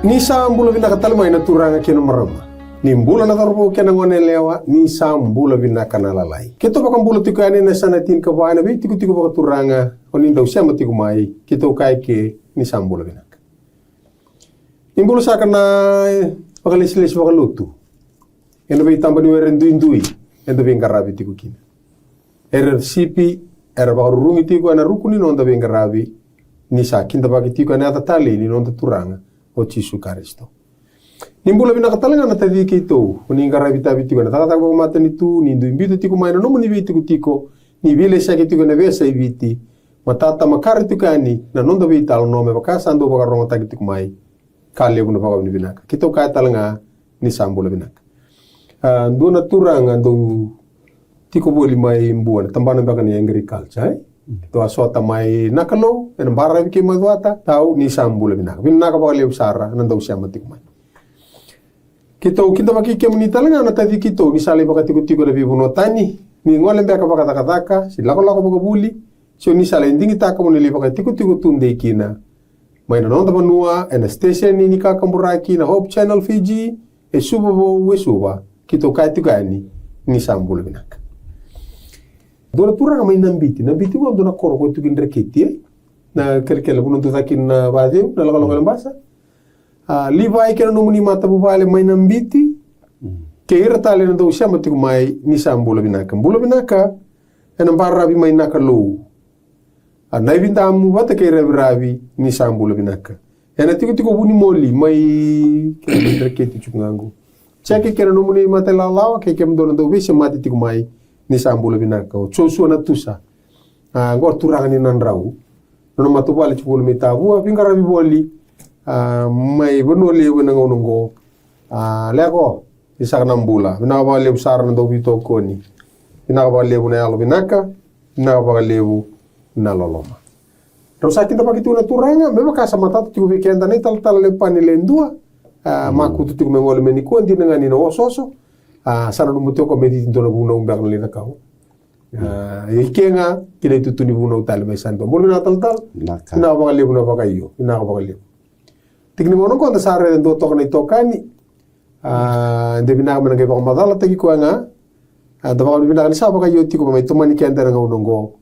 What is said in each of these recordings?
Ni sambula vinakatalma ina turanga kino marama. Ni mbula na tarupo kena ngone lewa ni sambula vinakana lalai. Kito baka mbula tiku ane na sana tin ka bana bi tiku baka turanga oni ndau siama tiku mai kito kai ke ni sambula vinak. Ni mbula sakana baka lesles baka lutu. Eno bi tambani weren duindui endo bi ngarabi tiku kina. Sipi era baka rurungi tiku ana rukuni nonda bi ngarabi ni sa kinda baka tiku ane atatali ni nonda turanga o Yesu Kristo. Nimbula vinakatalanga na tadi kito uninga vita tiku na takata ko mata ni tu ni ndu imbito tiku maina no muni viti tiko ni vile sa tiku na vesa iviti matata makari tukani na nonda vita al nome bakasa ando baka ronga tagi tiku mai kale buna baka ni vinaka kito kaya talanga ni sambula vinaka nduna turanga ndo tiko boli mai mbuana tambana baka ni agriculture to asota mai nakalo en barra vike madwata tau ni sambula vinaka baka leu sara nanda usiama tiku mai Kito kita baki kemuni talanga na tadi kito ni sale baka tiku na bibuno tani ni ngole mbeka baka takataka si lako baka buli so ni sale ndingi taka mo ni baka tiku tunde kina mai na nonda manua en station ni kakamburaki na Hope Channel Fiji e suba bo wesuba kito kai tikani ni sambulu binak dona turanga mai nambiti wo dona koro ko tukin reketi na kelkela bunun tutakin na badeu na lako mbasa Livai kena nomuni mata bubale mai nambiti ke ira tale na do siama tiku mai ni sambula binaka ena barrabi mai naka lo anai bintamu bata ke rabi ni sambula binaka ena tiku buni moli mai ke reketi chukango chake kena nomuni mata lalawa ke kemdo na do bese mati tiku mai ni sambula binaka o chosu na tusa ngor turanga ni nandrau no matu bale chukulu metabu bingarabi boli mai bono lewe na ngonongo leko isa kana mbula bina ba lebu sar na do bito koni bina ba lebu na alo binaka bina ba lebu na loloma ro sa kita pakitu na turanga me baka sa mata tu weekend na tal le panile ndua maku tu me ngole meni ko ndi ngani no ososo sana no mutoko mediti ndo na buna umba kana le na kawo ikenga kile tutuni buna utal me santo bolu na tal bina ba lebu na ba kayo bina ba lebu Tikni mono ko sare ndo tok na tokani de bina mana ke madala tagi ko nga da ba bina ni sa ba yo tiko mai tomani ke andara nga unongo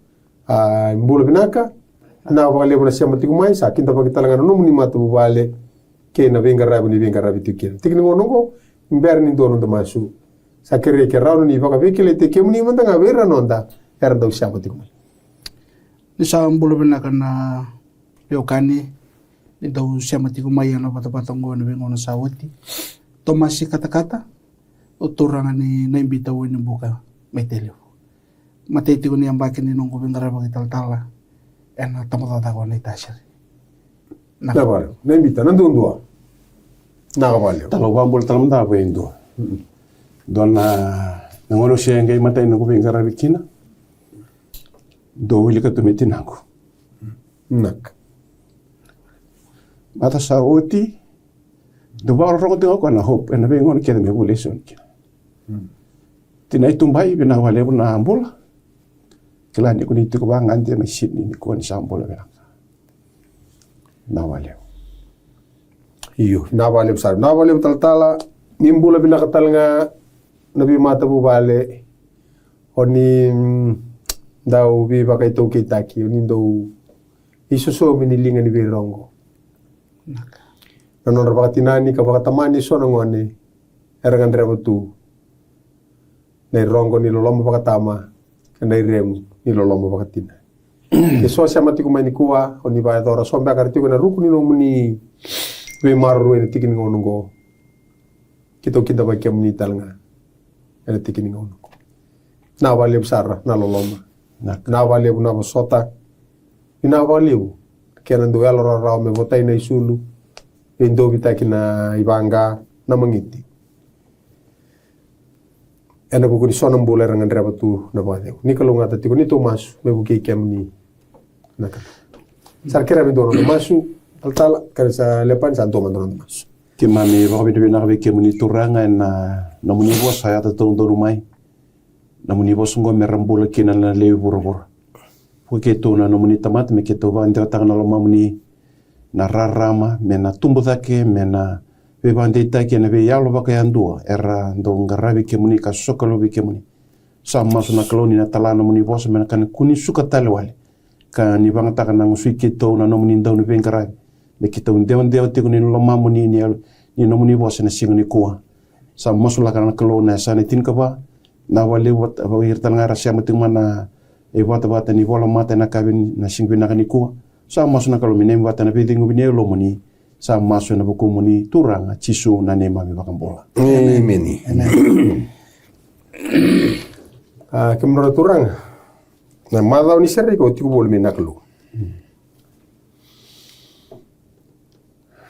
mbula binaka na ba le bona siama tiko mai sa kinta ba kitalanga no muni matu bale ke na venga rabi tikin tikni mono ko mber ni dono ndo masu sa kere ke rawo ni ba ka vekele te ke muni manda nga vera nonda era ndo siama tiko mai ni sa mbula binaka na yokani Ito siya matiku may ano patapatong na bingon sa sawati. Tomasi kata-kata o turangan ni naimbitaw ni buka may telefo. Matiti ko niyang bakin ni nung kubindara magital-tala. Na tamatata ko na itasya. Nakabaliw. Naimbita. Nandun doa. Nakabaliw. Talawang bol talam na po yung doa. Doon na nangulo siya yung kay matay na kubindara bikina. Doon huli ka tumitin ako. Nak. Mata sa oti, dubawal roko tingo ko na Hope, na bengon kaya may Lesoni. Tinay tumbay, binawale mo na ambula. Kailan ni ko nito ko ba ngandi may sit ni ko sa ambula binang. Nawale. Iyo, nawale sa. Nawale tal-tala, nimbula binakatal nga nabi mata bubale. Oni daw bi ba kay to kitaki, oni daw isuso minilingan ni Birongo. Nanon rapakatinani kapakatamani so nangone erangan remo tu na rongo ni loloma pakatama na rem ni loloma pakatina ke so siya mati kumani kuwa oni ba dora sombe akarti ko na ruku ni nomuni we maru ni tikin ngonongo kito kita ba kem ni talnga ena tikin ngonongo na wale besar na loloma na wale na sota ina wale kena ndo yalo rara me votai na isulu endo bitaki na ibanga na mangiti ena ko ni sonam bola rangan raba tu na badeu ni kalunga tati ko ni Tomas me buki kem ni naka sarkera me dono masu tal kare sa lepan sa dono masu Ke mami ba bidu na be kem ni turanga na muni bo saya ta tong dono mai na muni bo sungo merambola kina na lewu boro Porque tu na muni tamat me que tu va entrar na loma muni na rarama me na tumbutake me na vevandetake na veyalo vakayandua era ndonga ravi kemuni ka sokalo vi kemuni sa masu na kaloni na talana muni vosa me na kana kuni suka tale wale ka ni vangataka na ngusui kito na nomuni ndau ni vengaravi me kita undeo te kuni loma muni ni nomuni vosa na singa ni kuwa sa masu la kana kalona sa ne tinka ba na wale wat hirtal ngara sia mating mana e vata ni vola mata na kabin na singwi na kanikuwa sa masu na kaloni nem vata na vedingu bine lo muni sa masu na buku muni turanga chisu na nema mi bakambola amen kemro turanga na madau ni seri ko tiku bol minaklu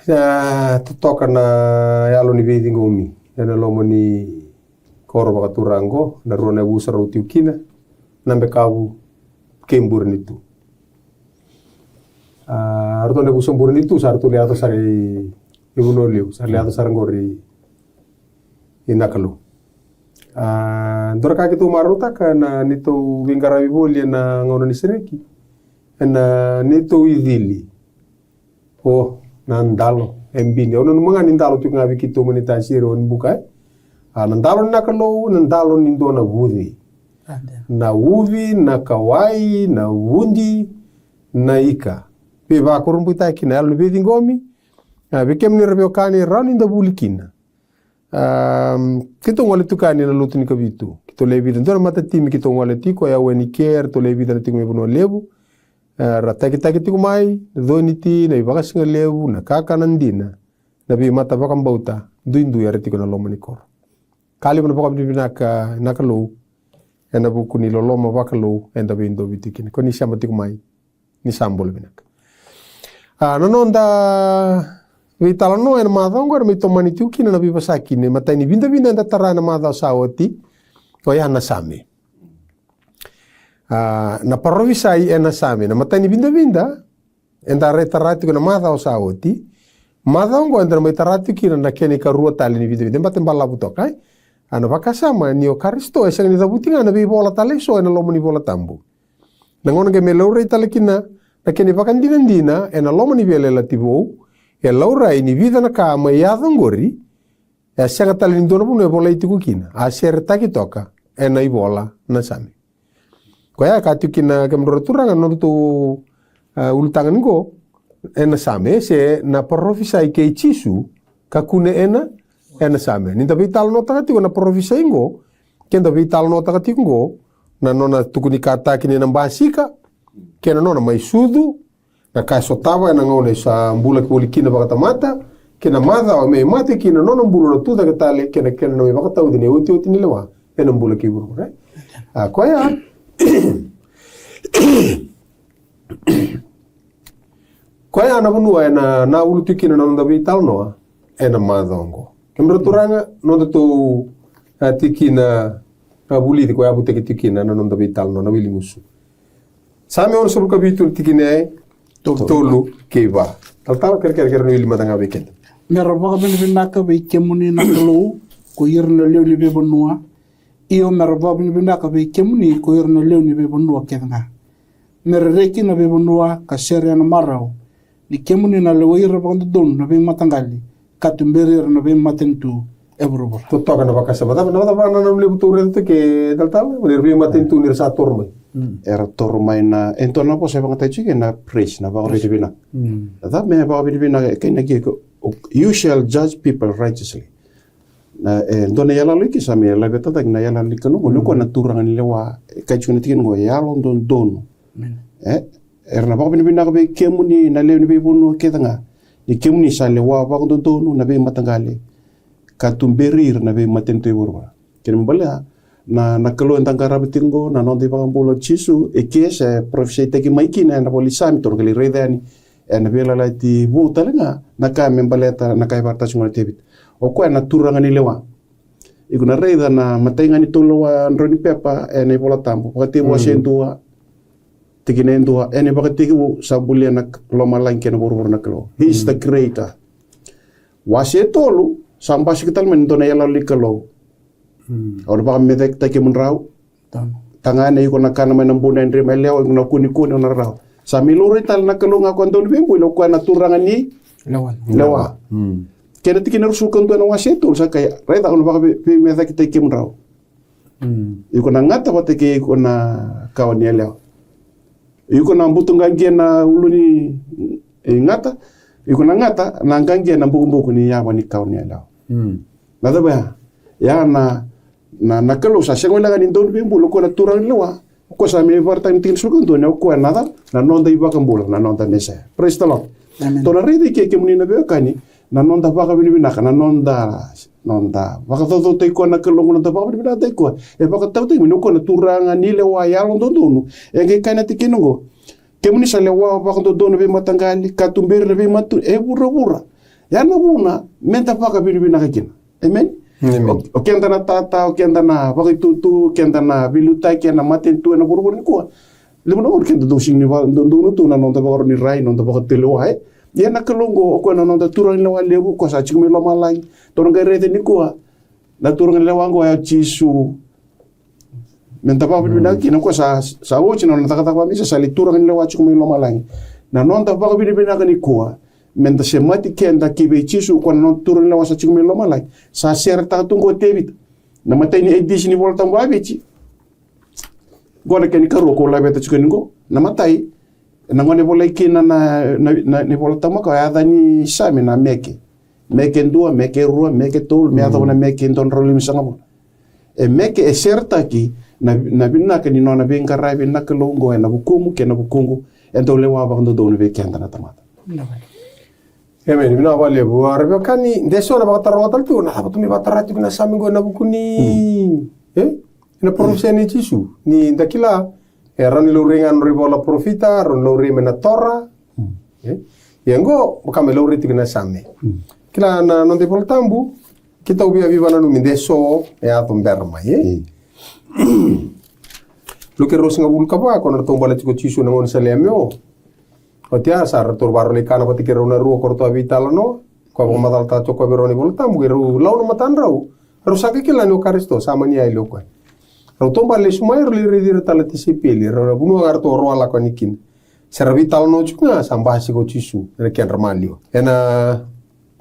ya tutoka na yalo ni vedingu mi Ena Loma ni koro baka turango na ruana busa rauti ukina nambe kabu kembur nitu arto ne busa mbur nitu sartu liato sari ibuno liu sari liato sarangori inakalu ndora kaki tu maruta kana nito wingara biboli na ngono ni sereki na nito idili na ndalo embini ono mga nindalo tu ngabi kito monita siro on bukai nandalo nakalo nandalo nindo na wudi na uvi na kawai na wundi na ika pe ba korumbuta kina alu bedi ngomi bekem ni rabio kani rani nda bulikina kito ngale tukani na lutu ni kabitu kito lebi ndona mata timi kito ngale tiko ya weni care to lebi na tiko mebono lebu Rataki tiku mai doniti na ibaka singa lewu na kaka nandina na bi mata bakam bauta duindu ya retiko na loma ni kor kali mana bakam binaka nakalo ena buku ni loloma bakalo enda bindo bitikini ko ni shamba tiku mai ni sambol binaka nanonda vitala no ena madongo ena mitomani tuki na bi basaki ne mata ni binda enda tarana madao sawati ko ya na same na parovisai ena same na matani binda enda retarati na madao sawoti madao enda mai tarati kina na kene ka rua tali ni binda batem bala butokai ana vakasama ni o karisto esa ni dabutinga na bi bola tale so ena lomo ni bola tambu na ngona ke me laure tale kina na kene vakandina ena lomo ni bele lativo e laura ni vida na ka mai adongori e sanga tale ni dono bu bola itiku kina a ser takitoka ena i bola na same Kaya katu kina kemro turanga notu ulutangan go ena same se na profisai ke chisu kakune ena same ninta vital no takati na profisai go kenda vital no takati go na nona tukuni kata kini na basika kena nona mai sudu na kasotawa na ngone sa mbula kulikina bakatamata kena madha o me mate kina nona mbulu na tuda katale kena no bakata udine uti ni lewa ena mbula kiburu kaya Kaya ana bunua na ulutu kina na ndabi tal noa ena madongo. Kemro turanga no to tikina abuli ko abu tikina na ndabi tal no na wilimusu. Same on suru kabitu tikine tolu keba. Tal ker no wili madanga weekend. Mero baka binaka be kemuni na tolu ko yirna lewli be bonua. Iyo merba binaka be kemuni ko yirna lewni be bonua kenga. Mereki na be bonua ka seria na marau. Ni kemuni na lewaira baka don na be matangali. Katumberi na be matentu ebrobor. Totoka na baka sabata na lebu tore ke tal be matentu ni sa tormai. Era tormai na entona po sa baka tachi na praise na baka bibina. That me baka bibina kena ko you shall judge people righteously. Na dona yala liki sa me la beta na yala likano mo ko na turanga ni lewa ka chuna tikin go yalo don erna ba bin na be kemuni na le ni be bonu ketanga ni kemuni sa lewa ba don don na be matangale ka tumberir na be matente burba ken mbala na kalo entangara betingo na non de ba bolo chisu e kesa professeur teki maikina na polisami to kali redani na be la ti bu talanga na ka membaleta na kai barta chunga tebit o ko na turanga ni lewa iguna reida na matenga ni tolo wa ndroni pepa ene bola tambo pakati wa sendua tikinendua ene pakati ku sabulia na loma lanke na borbor na klo he is the creator wa se tolu sambasi kital men dona yala likalo or ba medek take mun raw tangane ko na kana men mbuna ndre melew iguna kuni na raw Sa miluri tal na kalunga ko andon bimbo ilo kwa naturangan ni lewa. Kena tikin rusul kan tuan wasetul sa kaya reta kono baka be me ta kita kimrao. Iko na ngata ko teke iko na kawan ni lewa. Iko na mbutung gangia na uluni ngata. Iko na ngata na gangia na mbuku ni ya wani kawan ni lewa. Nada ba ya na kalau sa sengo la ganin don bimbo lo ko na turang lewa. Ko sa me varta ni tin sulkan tuan ko nada na nonda iba kambula na nonda mesa. Praise the Lord. To na rede ke munina be kani na nonda baka binibina kana nonda baka toto te ko na kalongo na baka binibina te ko e baka tau te mino ko na turanga ni lewa ya londo donu e ke kana tikinongo ke muni sa lewa baka to donu be matangali katumbere be matu e bura ya na buna menta baka binibina kina amen. O kenda na tata o kenda na baka tutu kenda na biluta kenda matentu na buru ni ko le mo kenda do sing ni do tu na nonda baka ni rai nonda baka telewa ya na kalongo ko na nonda turang lewa lebu ko sa chikme lo malai to nga rete ni ko na turang lewa ngo ya chisu menta pa bibina ki na ko sa wochi na takata kwa misa sa turang lewa chikme lo malai na nonda pa bibina ni ko menta se mati kenda ki be chisu ko na turang lewa sa chikme lo malai sa serta tungo tebit na matay ni edition ni volta mo abechi gona ken karo ko la beta chikningo na matay nangone bolai kina na ni volta mo ka ada ni sami na meke ndua meke rua meke tol me ada na meke ndon rolim sangamo e meke e serta ki na binna ke ni nona binga rai binna ke longo e na bukungu ke na bukungu e do le wa ba ndo do ne kenda na tamata Amen. Bina wale bu arbe kani deso na bakata rotal tu na hatu mi batara tu na samingo na bukuni na profesi ni chisu ni ndakila ran lo ringan ribola profita ron lo rimena tora yengo kame lo riti na same kila na non de poltambu kita ubi viva na numi deso e atom berma lo ke rosinga bul kaba kono tombala tiko chisu na ngon salemeo o tia sar tur baro le kana pati kero na ruo korto avitala no ko ba madal ta choko beroni poltambu ke ru launa matan rau rusake kila no karisto samani ai lo ko Rau tomba le sumai ruli redire tala tisipili rau bunu agar to ro ala konikin servital no chunga sambasi ko chisu ene ken ramalio ena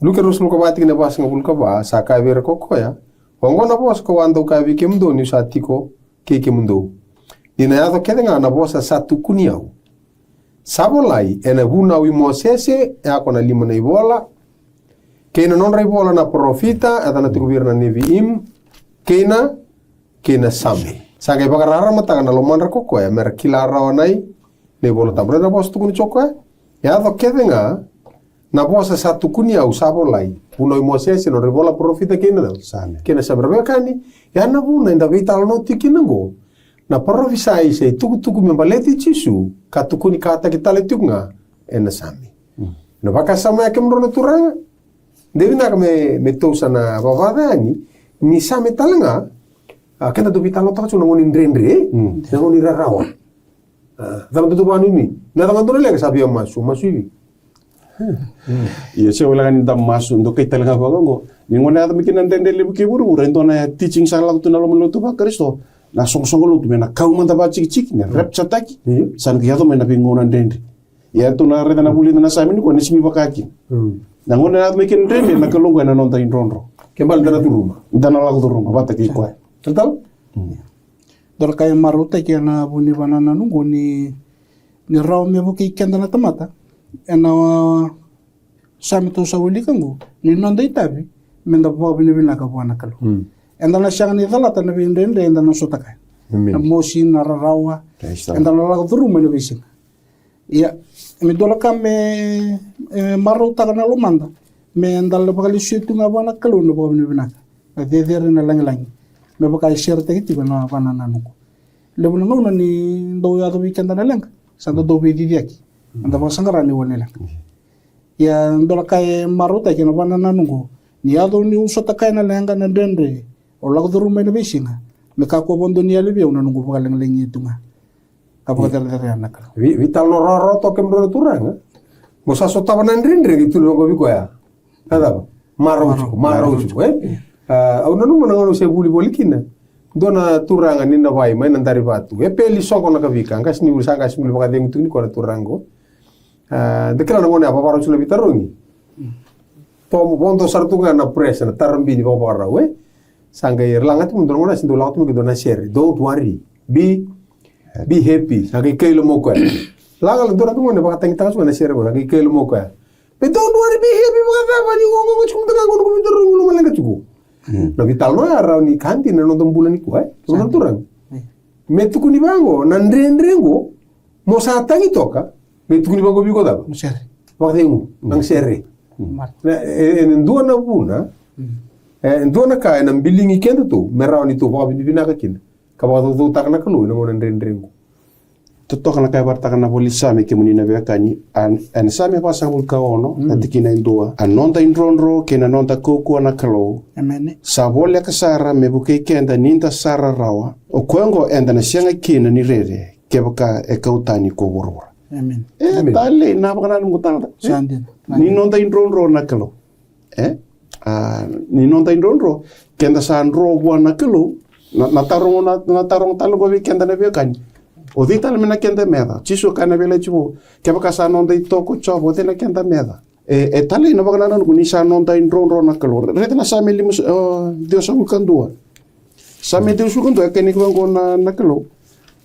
luke rusul ko bati ne bas ngabul ko ba saka ver ko ya hongo na bos ko ando ka vi kemdo ni satiko ke kemdo ina ya to kedenga na bosa satu kuniau sabolai ena buna wi mosese ya kona limona ibola kena non ribola na profita adana tikubirna ni viim kena same sagai bagarara mata na loman ko ya mer kilara wanai ne bola tabra na bos tukuni choko ya to kedenga na bosa satu kunia usabolai uno mosese no ribola profita kena kena sabre kani ya na buna inda vital no tikinango na profisai se tuku membaleti chisu katukuni kata kita letunga ena same no baka sama kemro na turanga devina me tosa na bavadani ni same talanga kena do vitalo ta chuna ngoni ndrendre na ngoni rarawa dama do banu ni na dama do le sabi masu ibi se wala kan dam masu ndo kai talanga bagongo ni ngoni ada mikin ndende le buki buru ndo na teaching sala tu na lo lo tu ba kristo na song lo tu na kau manta ba chiki na rep chataki san ki yato mena pingona ndende ya tu na reda na buli na sami ni ko ni simi bakaki na ngoni ada mikin ndende na kalongo na nonta indronro kembal dana tu rumah la tu rumah bata ki ko total dor kaya maruta ki na buni banana nungo ni raw me buki kenda na tamata ena sami to sa wili kango ni nonda itabi menda po binibina ka buana kalo enda na siang ni dala tan bindende enda na sotaka na mosi na rawa enda na la duru me bising ya me dola kame maruta kana lumanda me enda le bakali situ nga buana kalo no po binibina ka de na lang me baka share te kiti na banana nuko le bunu no ni do ya do weekend na lang sa do be di yaki anda ba sangara ni wonela ya ndo la kai maruta ke na banana nuko ni ya do ni uso ta kai na lenga na dendre o la do rume na bisinga me ka ko bondo ni ale be una nuko baka lang lengi tunga ka baka der na ka vital no roro to kembro turanga mo sa sota banan dendre gitu lo ko biko ya ada maro au nanu mana ngono se buli bolikina Dona turanga nina vai mai nandari batu. E peli songo na kavika. Angkas ni urusan kas mulu baka dengu tuni kona turango. Dekala na ngone apa para sula bitarungi. Tomo bondo sartunga na presa na tarambi ni baka para we. Sangga irlangat mundur ngona sindu langat mu na share. Don't worry. Be happy. Sangga kailo mo ko. Langal dora ngone baka tangi tangas na share mo. Sangga kailo mo ko. But don't worry, be happy baka tapa ni ngongo chum tanga ngono ko bitarungi lu malanga chugo. Na vital no arau ni kanti na nonton bulan iku Tunan turang. Metuku ni bango nandrengo mo satangi toka metuku ni bango bigo daba. Musere. Waktu nang sere. Na ndua na buna. Ndua na kaya nang bilingi kendo tu merau ni tu baka binibina ka kin. Kabaka tu tak na kalu nang nandrengo. Totok na kaya bartaka na poli sami ke munina bekani an sami pasang ulka ono atikina indua anonda indronro kena nonda koko na kalo Amen. sabolia kasara mebuke kenda ninda sara rawa o kwengo enda na sianga kina ni rere kebaka e kautani ko worwor Amen. tale na baka na mutanga Sandin. ni nonda indronro na kalo ni nonda indronro kenda sanro na kalo na tarong talo go kenda na bekani o dita le mena kenda meda chiso kana vele chivo ke baka sa non dei toko chobo tena kenda meda e tali na baka na ni sa non dai ron na kalor rete na sa me limus Dios ang kandua sa me Dios kandua ke ni ko na kalo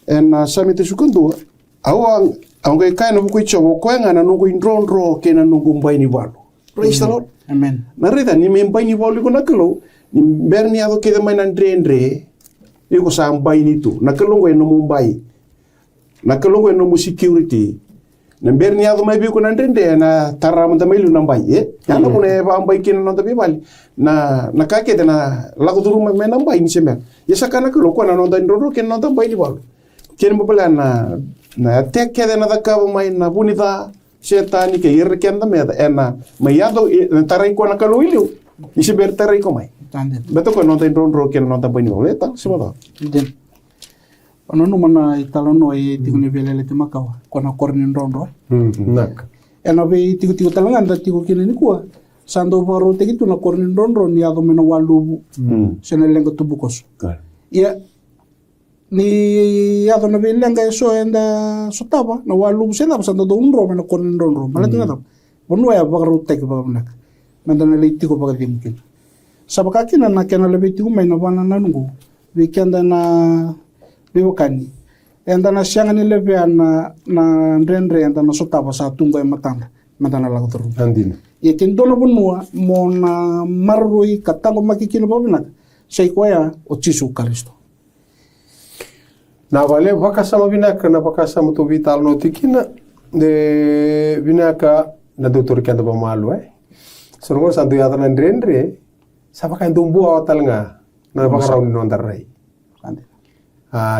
en sa me Dios kandua awang ang kay kana bu ko chobo ko nga na no ko ron ke na no gumbai ni walo praise the Lord Amen. na rete ni me mbai ni walo ko na kalo ni berni ado ke de mai na ndrendre iko sa mbai ni tu na kalo ngo no mumbai na kalongo no security na berni ado mai bi ko nandende na taram da mai lu nambai ya na ko ne ba ambai kin no da bi bali na ka ke na lago duru mai nambai ni seme ya sakana ko ko na no da ndoro ken no da bai ni bal ken mo bala na tek ke na da ka mai na bunida setani ke ir ken da me da na mai ado na tarai ko na kalo ilu ni se ber tarai ko mai Sandin. beto ko no da ndoro ken no da bai ni bal eta sima Din. Ono no mana italo no e tigo ni velele te makawa kona kornin rondo. Nak. Eno be tigo talangan da tigo kini ni kuwa. Sando baro te gitu na kornin rondo ni ado mena walubu. Sena lenga tubukos. Ia ni ado na be lenga so enda sotaba na walubu sena sando do unro mena kornin rondo. Mala tinga to. Bono ya bagaru te ke bagnak. Manda na le tigo bagadi mungkin. Sabaka kina na kena lebe tigo mai na bana nanungu. Weekend na Bibukani. Enda na siang ni lebe na ndrendre enda na sotaba sa tunga matanda lago turu. Andin. Ye tindono bunua mo na marrui katango makikino babinak. Sei koya o Chisu Kristo. Na vale vaka sama binaka na vaka sama to vital no tikina de binaka na doutor kenda ba malu Sorong santu ya tan ndrendre sa vaka ndumbu atal nga na vaka rauni no ndarai.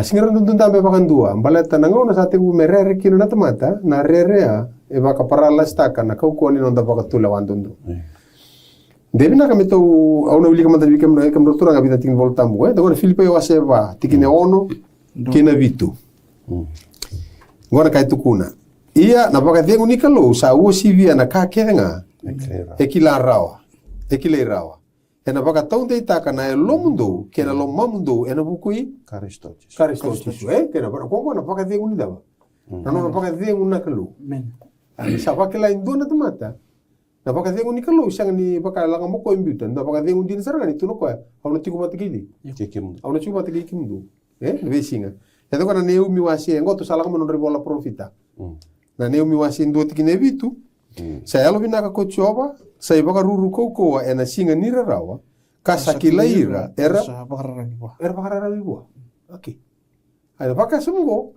Singaran tuntun tambe pakan dua, baleta nango na sate bu merere kino na tamata, na rerea e baka parala staka na kau kuani nonda baka tula wantundu. Debi na kami tau au na uli kamata bikem na kam doktora ngabita tingin voltamu dagona Filipe yo aseba tikine ono kina vitu. Ngora kai tukuna. Ia na baka dengu nikalo sa usi via na ka kenga. Ekilerawa. Ena baka tau de taka na lomundo, kena lomamundo, ena bukui Karistotis. Kena baka kongo na baka dengu ni daba. Na no baka dengu na kalu. Amen. Sa baka la indo na tamata. Na baka dengu ni kalu sang ni baka langa mo ko imbuta, na baka dengu din saranga ni tuno ko. Au na tiku batigidi. Au na tiku batigidi kimundo. Vesinga. Ya to kana neu mi wasi ngoto salanga mo ribola profita. Na neu mi wasi ndo tikine vitu. Sa yalo binaka ko choba. Sa baka ruru koko ena singa nira rawa kasakilaira era bakararabiwa. Okay. Ada baka semungo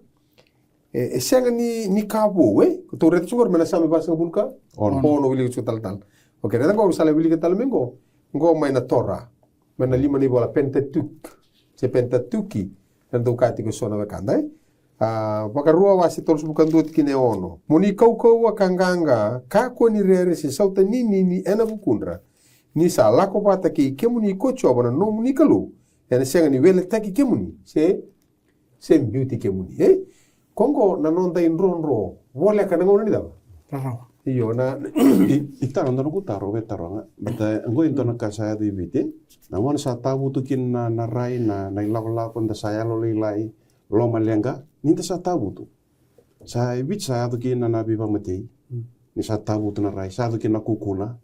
senga ni kabo to ret sungor mena sami basa bulka ono wili tal. Okay, nada ko sala wili tal mengo ngo mai na tora mena lima ni bola pentateuch se pentatuki nando kati ko sona wakanda baka rua wasi tolsu bukan dua tikine ono. Muni kau wakanganga kako ni rere si sauta ni ena bukundra. Ni sa lako pata ki kemuni kocho abana no muni kalu. Ena senga ni wele taki kemuni. Se beauty kemuni. Kongo na nonda in ronro. Wole ka nango ni daba. Iyo na Ita nandang ko taro nga. Bata ngo into na kasaya di bite. Na mo sa tabu tukin na rai na ilakon da saya lo lilai lo malenga. Ninta sa tabu tu. Sa ibit sa tukin na nabi pa mati. Ni sa tabu tu na rai. Sa tukin na kukuna.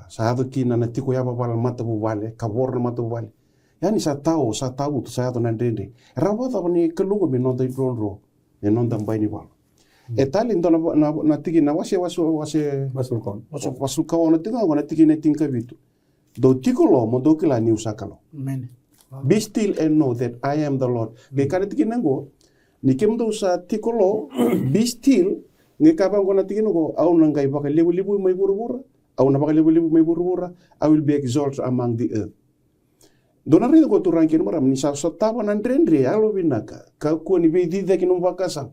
Sa tukin na natiko ya babal mata bubale. Kabor na mata bubale. Yani sa tabu tu sa tu nandende. Rawat apa ni kelungo mi nonta ipronro. Ni nonta mbai ni bal. Etali ndo na tiki na wase basul kawan na tinga na tiki na tinka bitu. Do tikolo mo do kila ni usakalo. Amen. Be still and know that I am the Lord. Ge kana tiki nango ni kemdo sa tikolo be still nge kabang ko na tiki nango au nangai baka lebu mai burubura au na baka lebu mai burubura I will be exalted among the earth. Dona rin ko turang kino maram ni sa tawa nan rendre alo binaka ka ko ni be dida kino bakasa.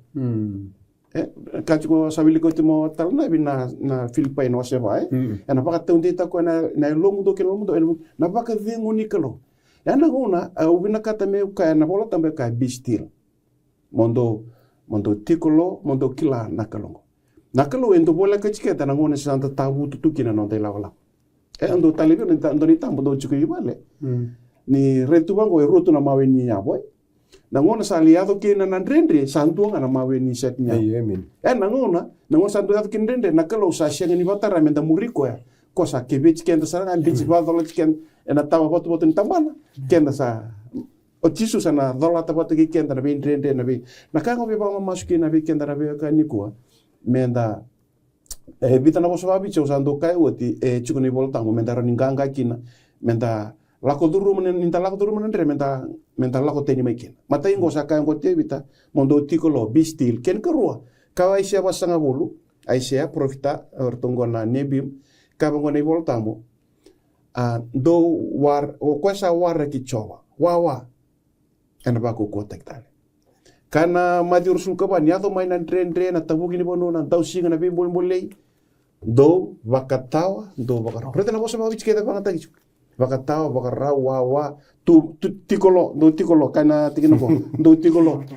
Kachiko sabili ko timo tal na na Philippine wase vai na baka tunti ta ko na lomu do kino mundo na baka vingu nikalo ya na gona ubina kata me ka na bola tambe ka be still mondo tikolo mondo kila nakalo endo bola ka chiketa na gona santa tabu tutukina no de la wala ando talibi ndo ni tambo do chiko yibale ni retu bango rotu na maweni ya boy na ngona sa aliado ke na nandrendre santu na maweni set nya amen. na ngona santu aliado ke ndrendre na kalo sa shenga ni batara menda muriko ya kosa ke bich kenda sa na bich ba dola chiken na tawa botu ni tambana kenda sa o tisu sana dola ta botu ke kenda na be ndrendre na be na kango be ba masuki na be kenda na be ka nikua menda bita na boso ba bicho santu kai woti chiko ni bolta mo menda roninganga kina menda lako duru menendre menta lako teni maikin mata ingo sa kayo ko tebita mondo tikolo be still ken kerua kawai sia basanga bulu aisia profita ortongo na nebim kabango nei voltamo do war o kwesa war ki chowa wawa ana ba ko kotektale kana majur sul ka ban yato mai nan tren na tabu gini bono na tau singa na bim bol bolei do bakatawa do bakara prete na bosa ma wich keda bangata gichu bakatawa bakara wawa tu tikolo do tikolo kana tikino ko do tikolo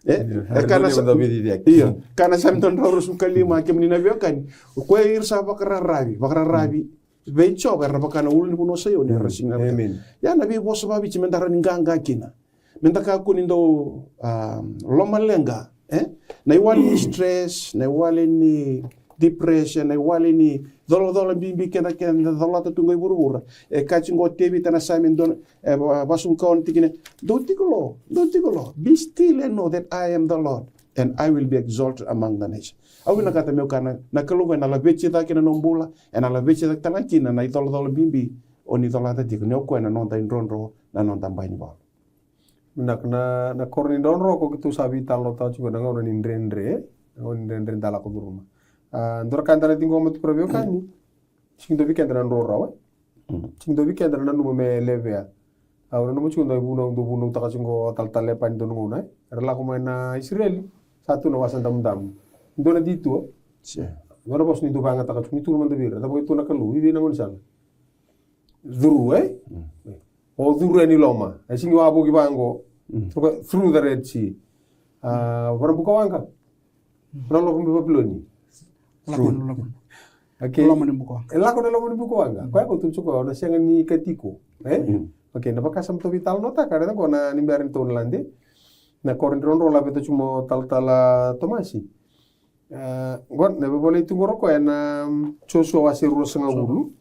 kana iya kana samton harus kalima kem ni nabio kan ko irsa bakara rabi becho karena bakana ulun kuno sayo ni rasinga ya nabi boso babi cimendara ninganga kina mentaka kunindo loma lenga na iwali ni stress na iwali ni depression na iwali ni dolo bimbi kena dolo tungai buru kachingo tebi tana samin don basung kaon tikine do tikolo be still and know that I am the Lord and I will be exalted among the nations. Awi nakata meu kana nakalunga na labeche da kina nombula na labeche da tana kina na dolo bimbi oni dolo ta tikine ko na nonta indronro na nonta baini ba. Na korni donro ko kitu sabi talo ta chugo na ngona nindrendre dala ko duruma. Ndora kandara tingo matu probio kani. Chindo weekend na ndora wa. Chindo weekend na ndu me levea. Awra no chindo buno taka chingo tal pan do ngona. Rela ko na Israel satu na wasan dam. Ndona dito. Ndora bos ni do banga taka chumi tu manda bira. Tabo itu na kalu ibi na ngon sala. Zuru o zuru Ena Loma. Singi wa bogi bango. Through the Red Sea. Orang buka wangka. Orang lo kumbi Babiloni. Lakon. Okay. Loma ni buka. Lakon ni buka wangka. Kaya ko tunchuko na siya ni katiko. Okay, napakasam to vital nota kada ko na nimbarin to nlande. Na korindron rola beto chumo tal tomasi. Gon na bebole tungoro ko na choso wasiru sanga uru.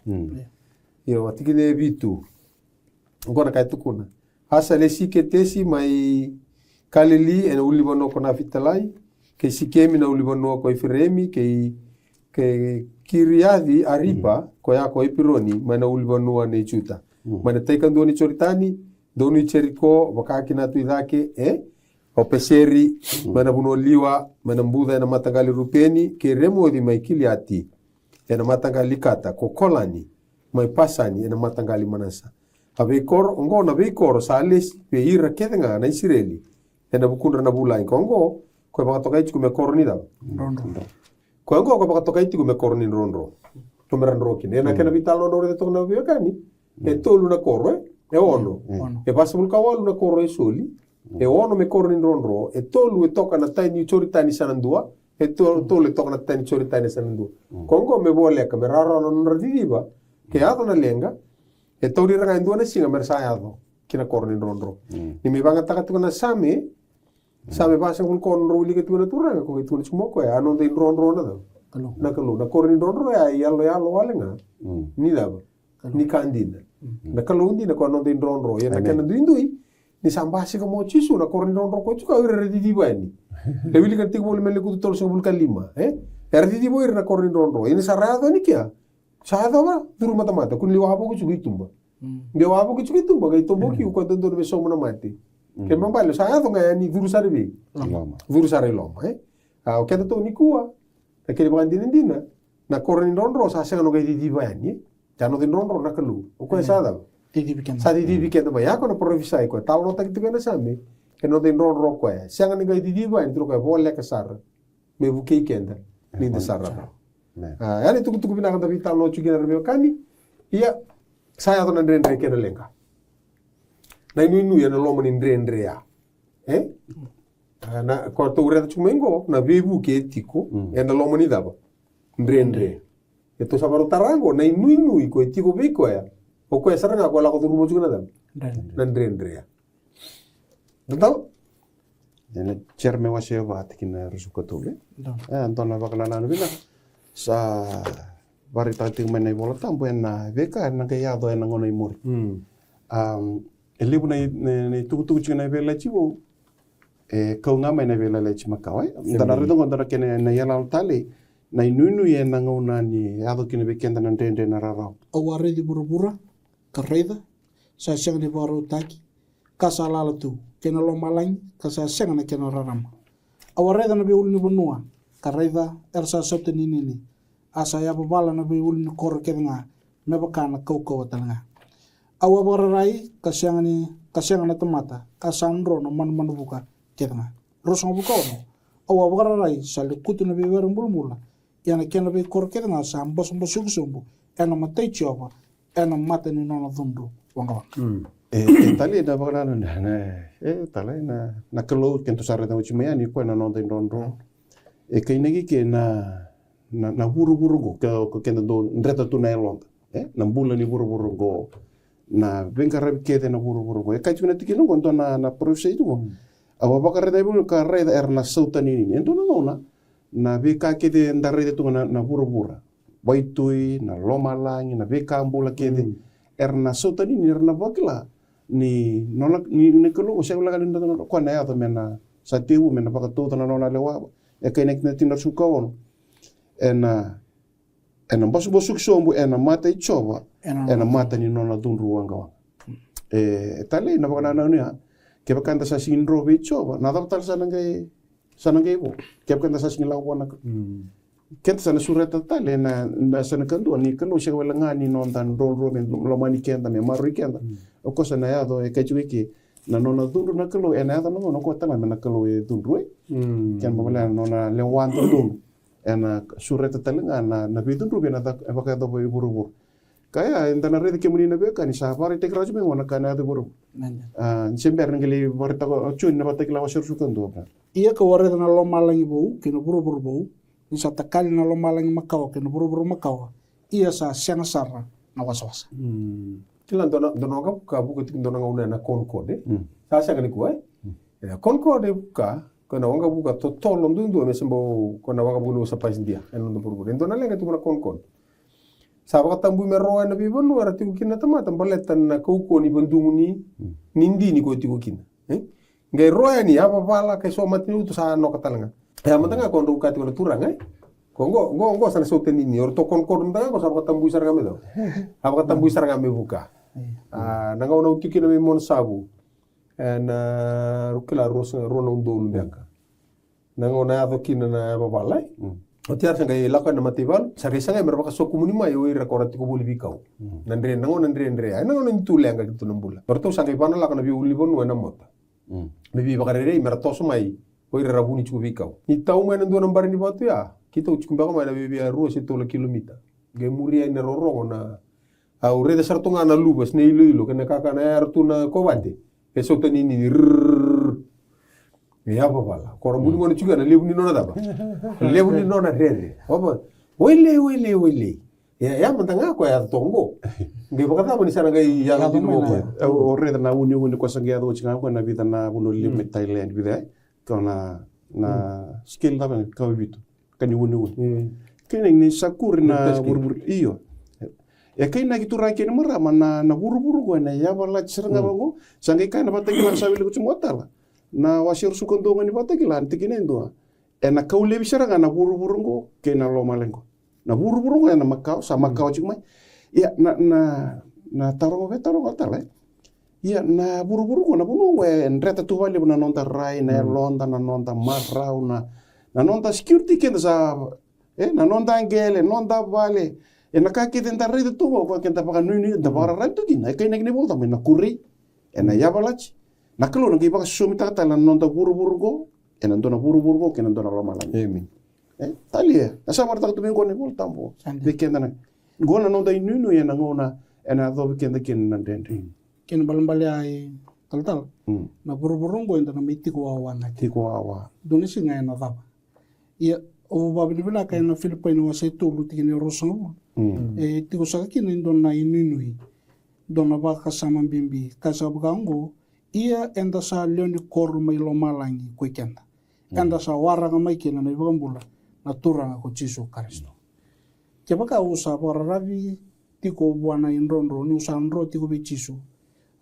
Yo atikine bitu. Ngona kai tukuna. Hasa lesi ketesi mai kalili ena ulibono kona fitalai ke sikemi na ulibono ko ifiremi ke kiriadi ariba ko ya ko ipironi mana ulibono ne chuta. Mana taikan doni choritani doni cheriko wakaki na tuidake o peseri mana buno liwa mana mbuda na matangali rupeni ke remo di mai kiliati ena matangali kata ko kolani mai pasani ena matangali manasa. Abekor ngona bekor sales pe ira kedenga na Israeli ena bukundra na bulai kongo ko baka tokai ku me korni da Rondo. ko baka tokai ku me korni rondo to meran rokin ena kena vitalo no de to na biakani tolu na korre ono pasabul kawalu na korre soli ono me korni rondo tolu toka na tani choritani sanandua to le to na tan chori tan sandu kongo me bole ka me raro no radiva ke ado na lenga e to ri ranga ndona singa mer sa ado kina korni rondro ni me banga taka tu na same basa kul kon ro li ke tu na turanga ko tu sumo ko ya no de rondro na na kalu na korni rondro ya yalo walenga ni daba ni kandina na kalu ndi na ko no de rondro ya na kana duindui ni sambasi ka mo chisu na korni rondro ko chuka ure radiva ni le wili kan tik bol mele kutu tol sebul kalima erdi bo irna korni rondro ini sarado ni kia sado ba duru mata kun liwa hapo kuchu gitumba nge wapo kuchu gitumba ga itombo ki ko dondo be so mona mati ke mambalo sado nga ni duru sarbe duru sare loma o keda to ni kuwa e ke ba ndina na korni rondro sa se no ga di bani jano din rondro na kalu o ko sada sa di weekend ba ya ko no provisai ko tawlo tak tigana same ke no din rondro ko ya sanga ni ga di bani tro ko bolle ka sar me buke kenda ni de sarra yani tuku bina kata vita lo chugina rebe kani iya saya to nandre kena lenga na inu ya no lomo ni ndre ya na ko to ure chumengo na bebu ke tiko ya na lomo ni daba ndre e to sabaro tarango na inu ko tiko be ko ya o ko saranga ko la ko rumo chugina daba na ndre ya ndao ene cerme wa se va tikina rusuko tobe antona bakala na bina sa bari tating menai bola tambo na veka na ke yado na ngona imuri elibu na tuku china vela chivo kau nga mai na vela le chima kawai ndana redo ngondara kene na yala tali na inunu ye na ngona ni yado kine bekenda na ndende na rarau aware di burubura kareda sa siang ni baro taki kasala tu kena lo malang kasa siang na kena rarama aware na be ulni bonua kareda ersa sopte ni asa ya babala na be ulni kor kenga me bakana kau talanga awa bararai kasiang na tomata kasandro no man buka kenga rosong buka no awa bararai sale kutu na be mula yana kena be kor kenga sa ambos sumbu ena matai choba ena mata ni nona dundu wanga tali da bakana na tali na kelo kento sare da uchimaya ni ko na no den rondro kainagi ke na buru-buru go ke kenda do ndreta tu na elonga na mbula ni buru-buru go na bengara kete na buru-buru go kai tuna tikino go na professor itu go awa bakare da bu ka reda erna sultani ni ento na beka kete ndare tu na buru-buru baitui na loma langi na beka mbula kete erna sultani ni erna bakla ni nona ni kelo go segula kan ndana ko na ya to mena sa tebu mena baka to na nona lewa kai nek na tinar sukawono ena bosu sombu ena mata I choba ena mata ni nona dunru wanga tale na baka na nia ke baka nda sa sinro be choba na daptal sanangai bo ke baka nda sa sin lawa na kenta sana sureta tale na sana kandu ni kalo siya wala nga ni non tan ro men lomani kenda me maru kenda o ko sana ya do ke chuiki na nona dunru na kalo ena ya no ko tala na kalo dunru kan babala nona lewan dunru ena sureta talenga na bidun rubi na baka do buru kaya entana rede kemuni na beka ni safari te kraju men wana kana de buru sember ngeli borta ko chun na batek lawa sur sukan do iya ka warre na lo malangi bau kino buru bau ni sa takali na lo malangi makawa kino buru makawa iya sa siang sarra na waswas tilan dona ka buka tik dona nguna na konkode sa siang ni kuai konkode buka kona wanga buka to tolom dundu me sembo kona wanga bunu sa pais dia eno buru endo na lenga tu na konkon sa baka tambu me roa na bibonu ara tiku kina tama tambaletan na kauko ni bandungu ni nindi ni ko tiku kina ngai roa ni apa bala ke so mati tu sa no katalanga ya matanga kon ru kati wala turang go sana so teni ni or to konkon mtanga ko sa baka tambu saranga me do baka tambu saranga me buka na ngau tiku kina me mon sabu na rukila rona undolu bianca nangona ado kina na babalai o tiar sanga i lakana matival sare sanga mer baka soku munima yo ira korati ko buli bikau nandre ai nangona ntulenga gitu nambula berto sanga ipana lakana bi uli bonu na mota mebi bakarere mer toso mai o ira rabuni chu bikau ni tau mai ndo nambari ni batu ya kita uchukumba mai na bibi ro se tola kilomita ge muria ne rorongo na au rede sartunga na lubas ne ilo kana kaka na artuna kobante eso tani ni Ya pala. Kora buni ngone juga na lebu ni nona daba. Lebu ni nona rere. Apa? Wele. Ya mentanga ko ya tongo. Ngi bakata mo ni sana ngai ya di mo ko. O re na uni ko sangia do chinga ko na vida na uno limit Thailand vida. Ko na skill da ben ka bitu. Kani uni. Kini ni sakuri na burbur iyo. Ya kai na gitu rakin marama na buru-buru ko na ya bala seranga bango. Sangai kai na batagilan sa wili ko chumotala. Na wasir sukondongan ni batagilan tikinen do. Na kaule bisaranga na buru-buru ko Ena Loma lengo. Na buru-buru ko na makau sa makau chumai. Ya na tarong atala. Ya na buru-buru ko na buno we reta tu vale na nonta rai na londa na nonta marau na nonta security kenda sa na nonta angele nonta vale. Na kaki tenta rede tu ko kenta paka nuni da bara rai tu kina kai na volta me na kuri na yabalach. Na kalo nang iba ka sumita tala nonta buru-buru ko na ndona buru-buru ko kena ndona Loma lang. Amen. Talia asa marta tu ben ko ni volta mo. Bekenda na gona nonta inunu ya na ngona na do bekenda kin na dende. Kin balambali ay tal na buru-buru ko enta na miti ko awan Tiko awa. doni singa na daba. Ia o babili kay na Filipino wa say tulu tikin rosong. Tiko sa kin ndona inunui. Dona ba kasama bimbi kasabugango ia enda sa leoni kor mai Loma langi ko kenda. Enda sa waranga mai kina na ibambula na turanga ko Jesu Kristo. Kebaka usa para ravi tiko buana inronro ni usa nro tiko be Jesu.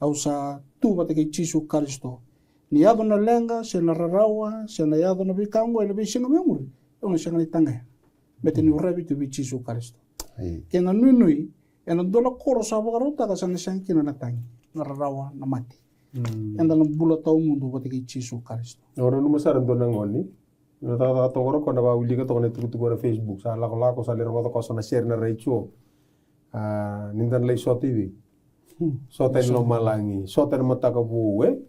Ausa tu bata ke Jesu Kristo. Ni ado na lenga se na rarawa se na yado na bikango ele be singa memuri. Ona singa ni tanga. Bete ni urabi tu be Jesu Kristo. Kena nunui ena dola koro sa bagarota ka sana sankina na tangi na rarawa na mati. Enda na bula tau mundo bata ke Jesu Kristo. Ora numa saran to nangoni. Na ta togoro ko na ba uli ka to ne tuku na Facebook sa lako sa lero ko sa na share na reicho. Nindan lay so TV. So Ena Loma langi. So ten mata ka buwe.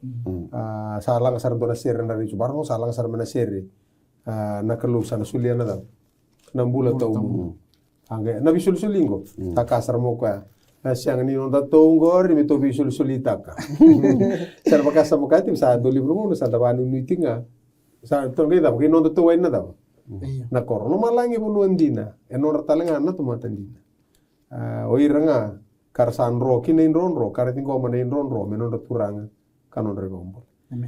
Sa lang saran to na share na reicho. Barno sa lang saran na share. Na kalu sa na sulia na da. Na bula tau mundo. Angge na bisul-sulingo. Takasar mo ka. Siang ni nonda tongor mi to bisul-sulitaka. Sar bakasa mo katim sa do libro mo sa dawanu nitinga. Sa tonge da ki nonda to waina da. Na koro no malangi bunu andina. Enor talenga na to matandina. Oiranga karsan ro kine inronro karatingo mana inronro menonda turanga kanon regombo.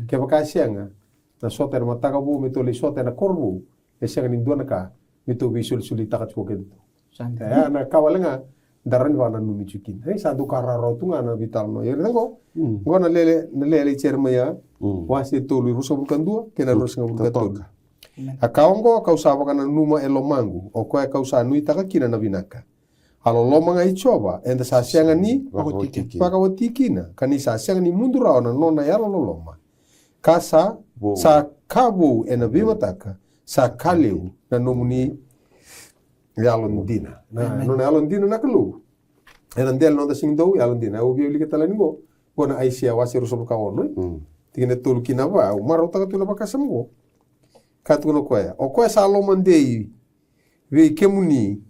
Ke bakasianga na soter mataka bu mi to li soter na korbu. Siang ni dona ka mi to bisul-sulitaka chokento. Ya na kawalenga daran wana numi chukin. Satu kararo tunga na vital no. Yeri tango. Ngo na lele cherma ya. Wasi tolu ruso bukan dua. Kena ruso bukan tolu. Akaongo kausaba kana numa elomangu. O koe kausa nui taka kina na vinaka. Alo loma nga ichoba. Enda sa sianga ni pakawatikina. Kani sa sianga ni mundu rao na nona yalo loma. Kasa sa kabu ena vimataka. Sa kaleu na nomuni yalon dina. Na nona yalon dina na kalu. Enan del nonda sing do yalon dina. O bioli kita laningo. Kona aisia wasi ruso ka ono. Tingene tulu kina ba. Umaro taka tula bakasam go. Katuno koya. O koya sa lomandei. Ve kemuni.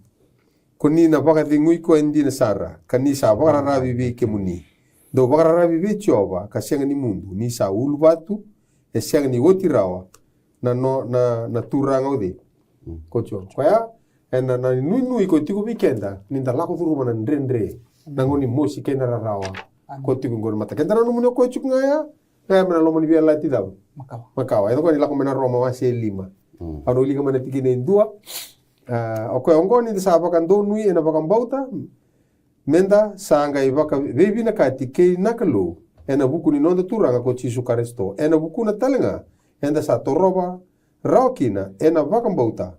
Koni na bakati ngui ko endina sara. Kani sa bakarabi ve kemuni. Do bakarabi ve choba kasianga ni mundu. Ni sa ulbatu. Esianga ni wotirawa. Na turanga ode. Kocho. Koya ena na nui ko tiku weekenda ninda lako turu mana ndrendre nangoni mosi kena rawa ko tiku ngor mata kenda no muno ko chuk ngaya mena lo moni biala tidab makawa ito ko ni lako mena Roma wase 5 ado liga mana tikine 2 o ko ngoni sa ba kan do nui ena ba kan bauta menda sanga ibaka bebi na katike nakalo ena buku ni nonda turanga ko Jesu Kristo ena buku na talenga enda sa toroba raokina ena ba kan bauta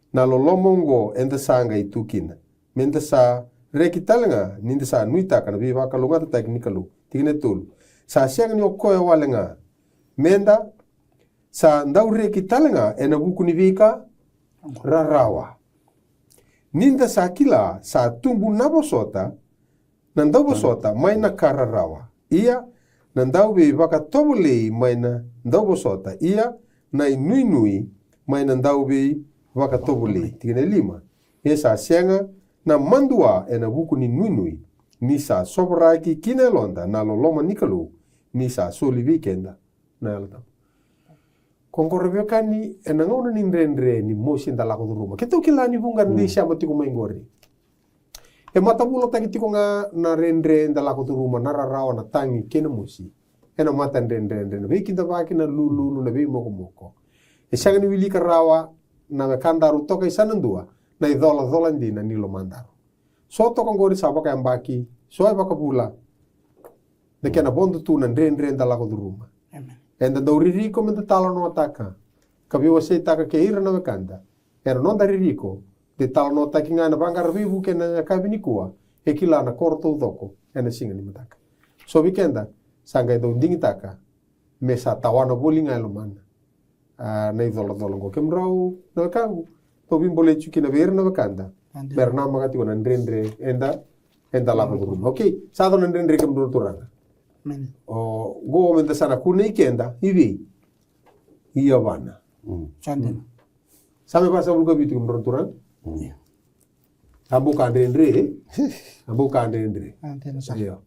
na lolomongo enda sanga itukina menda sa rekitalanga ninda sa nuita kana biba kalunga ta teknikalu tigine tul sa siang ni okoya walenga menda sa ndau rekitalanga ena buku ni vika rarawa ninda sa kila sa tumbu nabosota nandau bosota maina kararawa ia nandau biba ka tobulei maina ndau bosota ia na nui maina ndau bi waka tobuli tigene 5 esa sianga na mandua ena buku ni nui ni sa sobraki kine londa na loloma nikalu ni sa soli weekenda na yalata Kongkorebe kani enangona ni ndrendre ni moshi ndalako duruma. Keto kilani bunga ndi shamba tiko maingori. E matabulo takitiko nga na rendre ndalako duruma nararawa na tangi kena moshi. Ena mata ndrendre. Be kinda baki na lulu na be moko. E shanga ni wili karawa na mekandaru toka isanandua na idola ndi na nilo mandaru. So to kongori sabaka yambaki. So ay baka pula. Na kena bondo tu na ndrendre ndalako duruma. Amen. Enda do ririko menda talo no ataka. Kabi wase taka ke ira na kanda. Era non da ririko. De talo no ataki nga na bangar vivu ke na kabini kuwa. E kila na korto doko. Ena singa ni mataka. So weekenda sanga do dingi taka. Mesa tawana bolinga elomana. Na idola dolongo kemrau na kangu. To bimbole chuki na ver na kanda. Berna magati ko na ndrendre enda la ko. Okay. Sa do na ndrendre kemdo turanga. O go menda sana kuna ikenda hivi hiyo bana Chandena. Same pasa bulga bitu kumronturan abuka ndendre Antena sa. iyo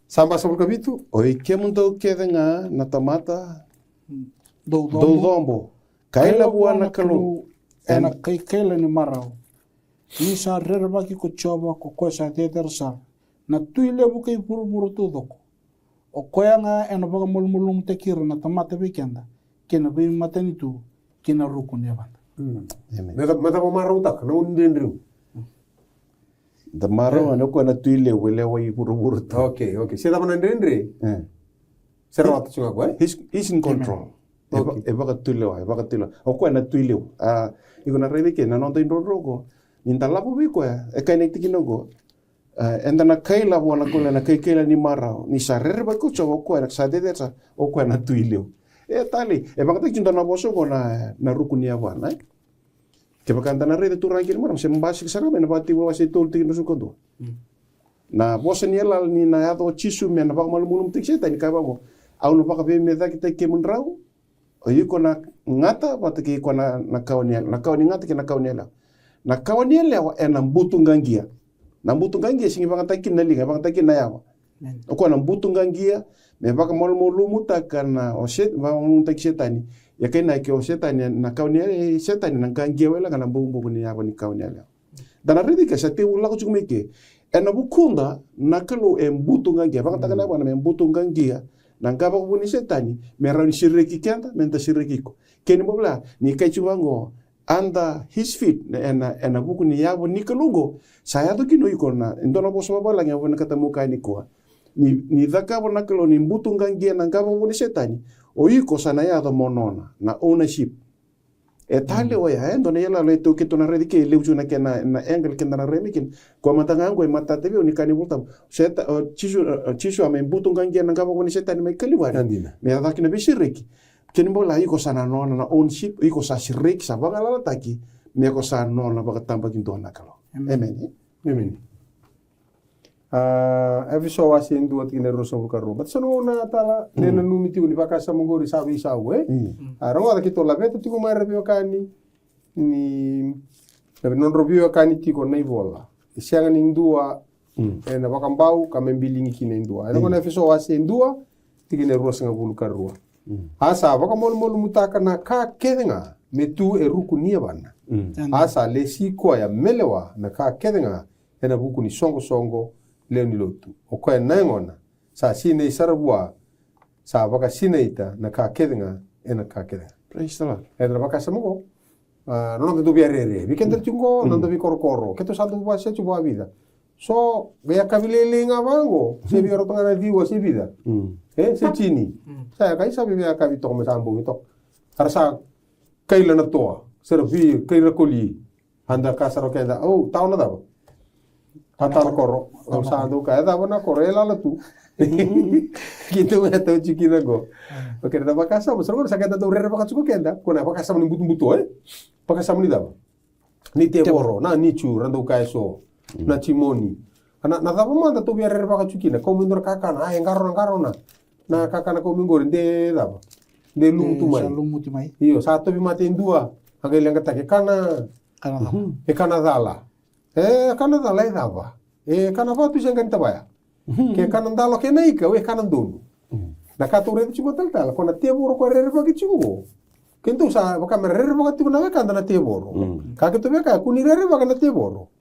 samba sa bulga bitu Oi ke mundo kedenga na tamata Do dombo. Kaila buana kalu. Ena kaila ni marau. Ni sa rerba ki ko choba ko kosa tetersa. Na tuile buka i puru tu doko. O koyanga ena baga mulmulum te kira na tamata weekenda. Kena be matani tu kena ruku ne banda. meta mo marau tak na ndendre The maro ano ko na tuile wele wai buru okay sida bana ndendre serot chunga ko He's in control. Okay. Eba tuile. O ko na tuile. Iko na rede ke na no ndro rogo. Ninta lapo bi ko e kaine tikinogo. Enda na kaila buana ko na kaila ni marao. Ni sarere ba ko chobo ko na sa dedetsa o ko na tuile. E tali e baka tinda na boso ko na rukuni ya bwana. Ke baka na rede tu rangi mo se mbasi sara me na bati wa se tol tikino su kondo. Na boso ni ala ni na ya do chisu me na baka malumulum tikseta ni ka ba mo. Au no baka be me da kita ke munrau. O yuko na ngata pataki ko na kawani ngata ke na kawani la. Na kawani la e na mbutu ngangia. Na mbutu ngangia singi baka taki na linga baka taki na yawa. O ko na mbutu ngangia me baka malumulumu takana o set ba un taki setani. Ya kaina ke o setani na kawani setani na ngangia wela kana mbumbu ni yawa ni kawani la. Dana redi ka sate ula ko chumeke. E na bukunda na kalo e mbutu ngangia baka takana bana me mbutu ngangia. Nangkapa ko ni setani meron shiriki kenda menta shirikiko keni bobla ni kaichubango anda his feet na buku ni yabo ni kalungo saya to kino ikona ndona boso babala nya bona kata muka ni kwa ni daka bona kalo ni mbutu ngangia nangkapa ko ni setani o iko sana ya do monona na ownership e tale o ya ndona yala le to ke to na redi ke leuju na ke na angle ke na remikin kwa matanga ngo mata tebe oni kani bultam seta chishu ame mbutu ngangia nangapa ko ni setani me kaliwari me daki na bishiriki keni bola iko sana nona na ownership iko sa shiriki sa bagala taki me ko sa nona baga tamba kindona kalo amen eviso wasi ndu tine roso bukaro but sono na tala nena numiti uni bakasa mongori sabi sawe aronga kito labeta tiko mare bio kani ni non robio kani tiko nei vola isianga nindua na bakambau kamembilingi kine ndua aronga na eviso wasi ndua tikine roso ngabulukaro asa bakamol mol mutaka na ka kedenga metu eruku niabana asa lesi ko ya melewa na ka kedenga ena buku ni songo leo ni lotu o ko na ngona sa sine sarabua sa baka sineita na ka kedenga ena ka kedenga praise the Lord ena baka samugo non do biarere vi kender chungo non do vi korkoro keto santo ba se chuba vida so vea kavilele ngabango se vi oro tangana diwa se vida se chini sa kai sabi vea kavi to me sambo to arsa kaila na toa servi kaila koli anda kasaro kenda oh tauna da Atar koro, usando kada bona korela la tu. Gitu ngata chikina go. Oke, da bakasa, so ko sakata do rere bakatsu kenda, ko na bakasa ni butu bakasa ni daba. Ni te boro, na ni chu rando kaiso, na chimoni. Na daba manda to biar rere bakatsu kina, ko mindor kakana, ngaro na kakana ko mingor de daba. De lumu mai. Iyo, satu bi mate dua. Agak yang kata kana kana dala. Kana dala daba. Kana va tu jangan tabaya. Ke kana dalo ke naika, we kana dulu. Na kature tu cuma tal, kona tiap uro ko rere bagi chungo. Kento sa baka merere baka tu na baka na teboro. Ka keto baka kuni rere baka na teboro.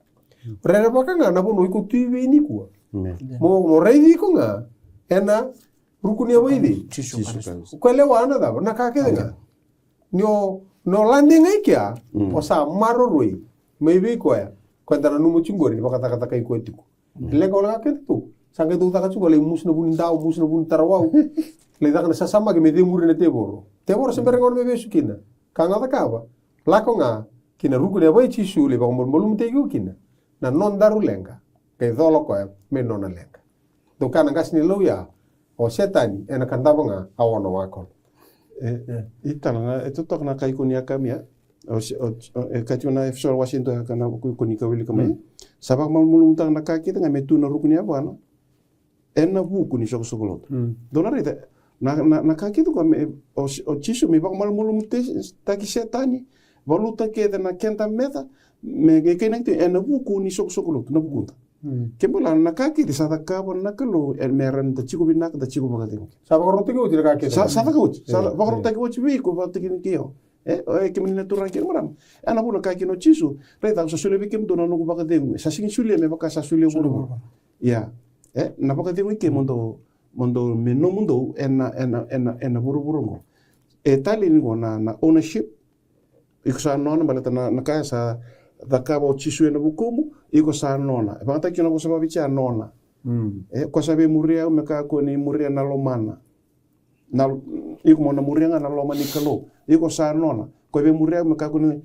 Rere baka nga na bono iku tuwe ini kuwa. Mo reidi ko nga ena rukuni awa idi. Kwele wana da na ka kede nga. No lande ngai kia o sa maroroi. Maybe ko ya. Kwenta na numu chungori baka taka iko etiku. Lenga ola ka keto. Sangka tu taka chungori musna bunin dau musna bunin tarawau. Le taka na sasama ke me de muri na teboro. Teboro sembere ngon me besu kina. Kanga ta kaba. Lako nga kina rukuni awa ichi sule baka molum te yu kina. Na non daru lenga. Ke dolo ko ya me nona lenga. Do kana ngasni lo ya o setani ena kandaba nga awono wako. Itala ito tok na kai kunia kamia o kationa efsor Washington kana kunika wili kamai. Sabak malmulum tang na kaki tanga metu na rukunia bana. Ena buku ni sok sokolot. Donare te na kaki tu kame o chisu me bak malmulum te taki setani. Valuta ke na kenta meta me ke nak te ena buku ni sok sokolot na buku. Kembala na kaki di sata kabo na kalo meran ta chiku binak ta chiku bagating. Saba ko rotigo di kaki. Sata ko. Sata ko rotigo chiwi ko ba tikin kiyo. Kemini na turang kir maram. Ana buna kaki no chisu. Reta sa sule bikim do no ko bagating. Sa singin sule me baka sa sule buru. Ya. Na bagating ke mondo meno mundo ena buru ngo. Tali ngo na ownership. Iksa non balata na kaya sa dakaba o chisu ena bukumu iko sa nona e bangata kino ko sa bicha nona ko sabe muria me ka ko ni muria na lomana na iko mona muria na loma ni kalo iko sa nona ko be muria me ka ko ni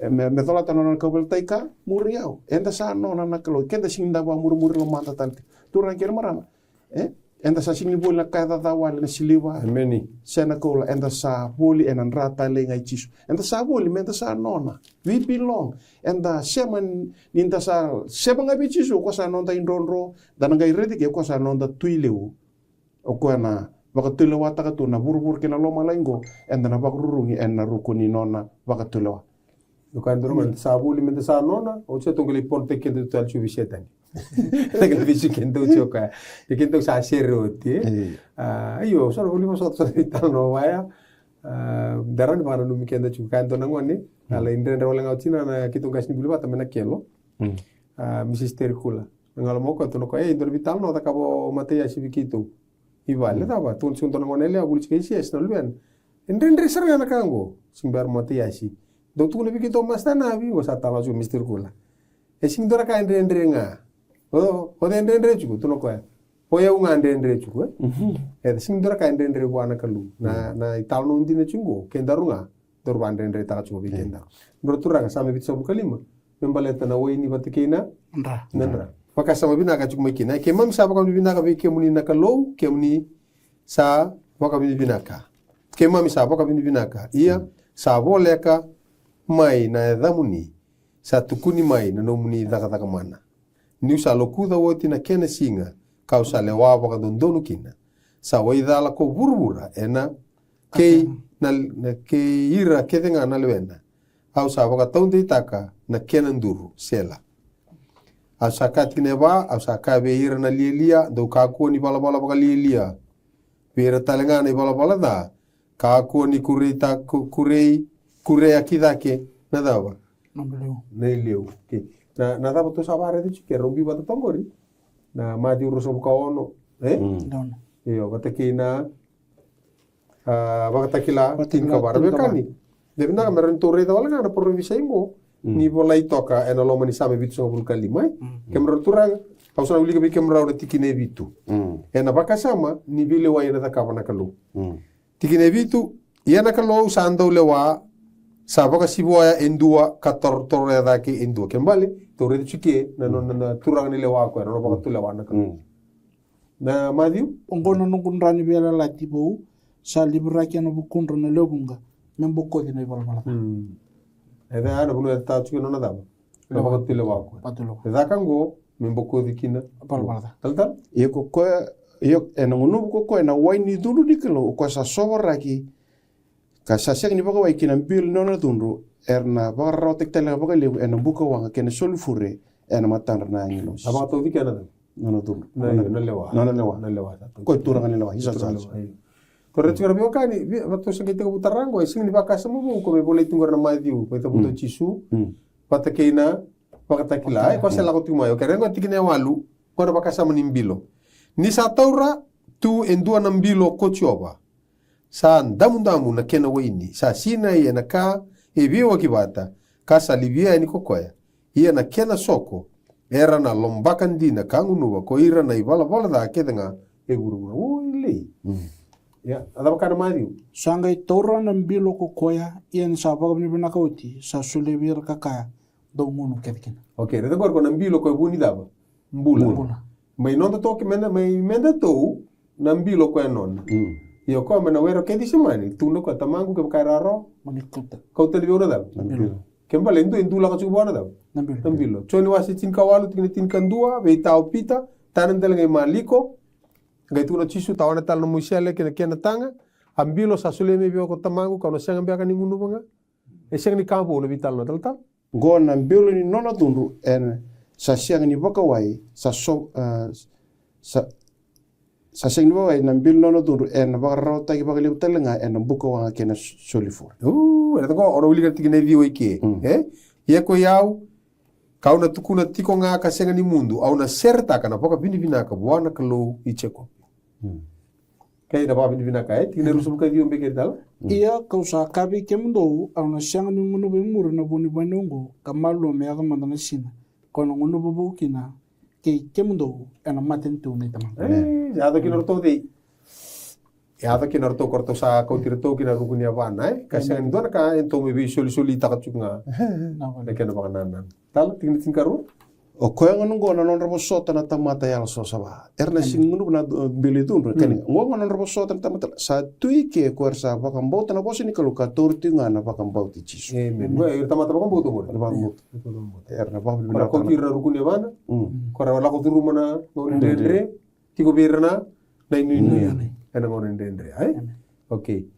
me tola tanona ka bel taika muria enda sa nona na kalo kenda sinda ba murmur lomanta tanti turan ker marama enda sa sini bola ka da wal na siliwa meni sena kola enda sa boli enan rata le ngai chisu enda sa boli enda sa nona we belong enda seman ninda sa seba ngai chisu ko sa nonda indonro dan ngai redi ke ko sa nonda tuileu o ko na baka tulewa ta ka tuna burbur kena loma laingo enda na bak rurungi ena rukuni nona baka tulewa dukan drum sa boli enda sa nona o che tongli ponte ke de tal chu bisetani Nagel visu kento choka. E kento sa seroti. Ayo, sono volimo sotto vital no vaya. Daran bana no mikenda chu kanto nangoni. Ala indre wala ngautina na kito gasni bulwa tamena kelo. Mrs. Terkula. Ngalo moko to no ko indre vital no ta kabo mateya sibikito. Ivale taba tun sunto nangone le agul chike es no luen. Indre serga na kango. Simbar mateya si. Do tu ne bikito mastana vi go sa tala chu Mr. Kula. E singdora ka indre nga. O ndendre chuku tuno ko o ya unga ndendre chuku singdora ka ndendre bwana kalu na italno ndine chungo kendarunga dorba ndendre ta chuku bikenda ndortura ka same bitso bukalima membaleta na woini batikina ndra paka sama bina ka chuku makina ke mam sa baka bina ka ke muni na kalo ke muni sa baka bina ka ke mam sa baka bina ka iya sa boleka mai na damuni sa tukuni mai na no muni daka mana Niu sa lokuda woti na kena singa kau sa lewa waka dondonu kina sa waidala ko burbura ena kei na kei ira ketenga na lewena au sa waka taunde itaka na kena nduru sela au sa katine ba au sa kabe ira na lielia do kaku ni bala waka lielia pera talenga ni bala da kaku ni kurita kurei akidake na dawa na leu na tapa to sabare tu ke rombi bata tongori na mati uruso buka ono iyo bata kina bata kila tin kabar bekani debe na meron tore da wala na por visaimo ni bola itoka ena loma ni same bitu ngabul kalimai kemro turang hausana uli ke kemra ora tikine bitu ena baka sama ni bile wa ina takapa na kalu tikine bitu yana kalu sando lewa Sabo kasi buaya endua kator torre daki endua kembali torre de chike na turang ni lewa ko na baka tulewa na kan na madiu ongono no kunrani bela lati bo sa libra ki no bukunro na lobunga membo ko di na ibal mala eda ana bunu ta chike no na daba na baka tulewa ko eda kango membo ko di kina bal mala tal ko enongo ko na waini dulu dikelo ko sa sobra ki Kasasyak ni baka waikina bil nona tunru erna baka rotek tele baka lebu ena buka wanga kena solfure ena matan na ngilos. Abang tu di kana nona tunru. Na lewa. Nona lewa. Ko turang ni lewa. Isa sa. Torre tsura bio kani waktu sing kita putarango sing ni baka samu ko me boleh tunggu na madiu ko ita puto chisu patakina pakatakila ko sela ko tumayo kare ngo tikine walu ko na baka samu nimbilo ni sa taura tu endua nambilo ko choba sa damu na kena waini sa sina ye na ka e biwa kibata ka sa livia ni kokoya ia na kena soko era na lombakan dina kangunuwa ko ira na ibala da kedenga e guru o ile ya ada bakana mariu Sangai taura ng bilo ko koya iyan sa pagkabini binakauti sa sulewir kakaya daw ngunu ketkina. okay rete gor ko nambilo ko buni daba mbula may non to ke menda to nambilo ko non yo ko mena wero ke disemani tuno ko tamangu ke kararo Manikuta. kau tele ora daba kembali indu la ka chubona daba nambilo choni wasi tin kawalu tin kandua be tau pita tanan tele ngai maliko ngai tuna chisu tawana tal no musele ke na tanga ambilo sa sule me bio ko tamangu ka no senga bia ka ni ngunu banga e senga ni kampo no vital no tal Go na mbilo ni nona tundu en sa siang ni wakawai sa siang ni wakawai na mbilo nona tundu en wakaro taki wakaliu talenga en buka wanga kena solifur. Era ko ora uli ka tikine vio ike ye ko yau kau na tukuna tiko nga ka senga ni mundu au na serta kana poka bini ka buana kalo icheko kay na pa bini ka tikine rusum ka vio mbeke dal Iya kau sa kabi kemdo au na siyang ni ngunu bimuro na buni banongo kamalo me aga mandana sina kono ngunu bubu kina kay kemdo ana maten tu ni tamang. ya da kinorto de ya da kinorto korto sa kau tirto kina rukunia bana ka senga ni dona ka ento me bi soli takachunga na kena bakanan tal tikine tinkaru O koya ngono ngona non rabo sota na tamata yal so saba. Erna sing ngono na bili tun kani. Ngona non rabo sota na tamata sa tuike kuersa bakam bauta na bosi ni kalu ka torti ngana bakam bauti chisu. Ngo tamata bakam bauta mo. Erna bakam Kora ko tira rukuni bana. Kora wala ko turu mana ngone ndendre tiko birna na inu. Ana ngone ndendre ai. Okay.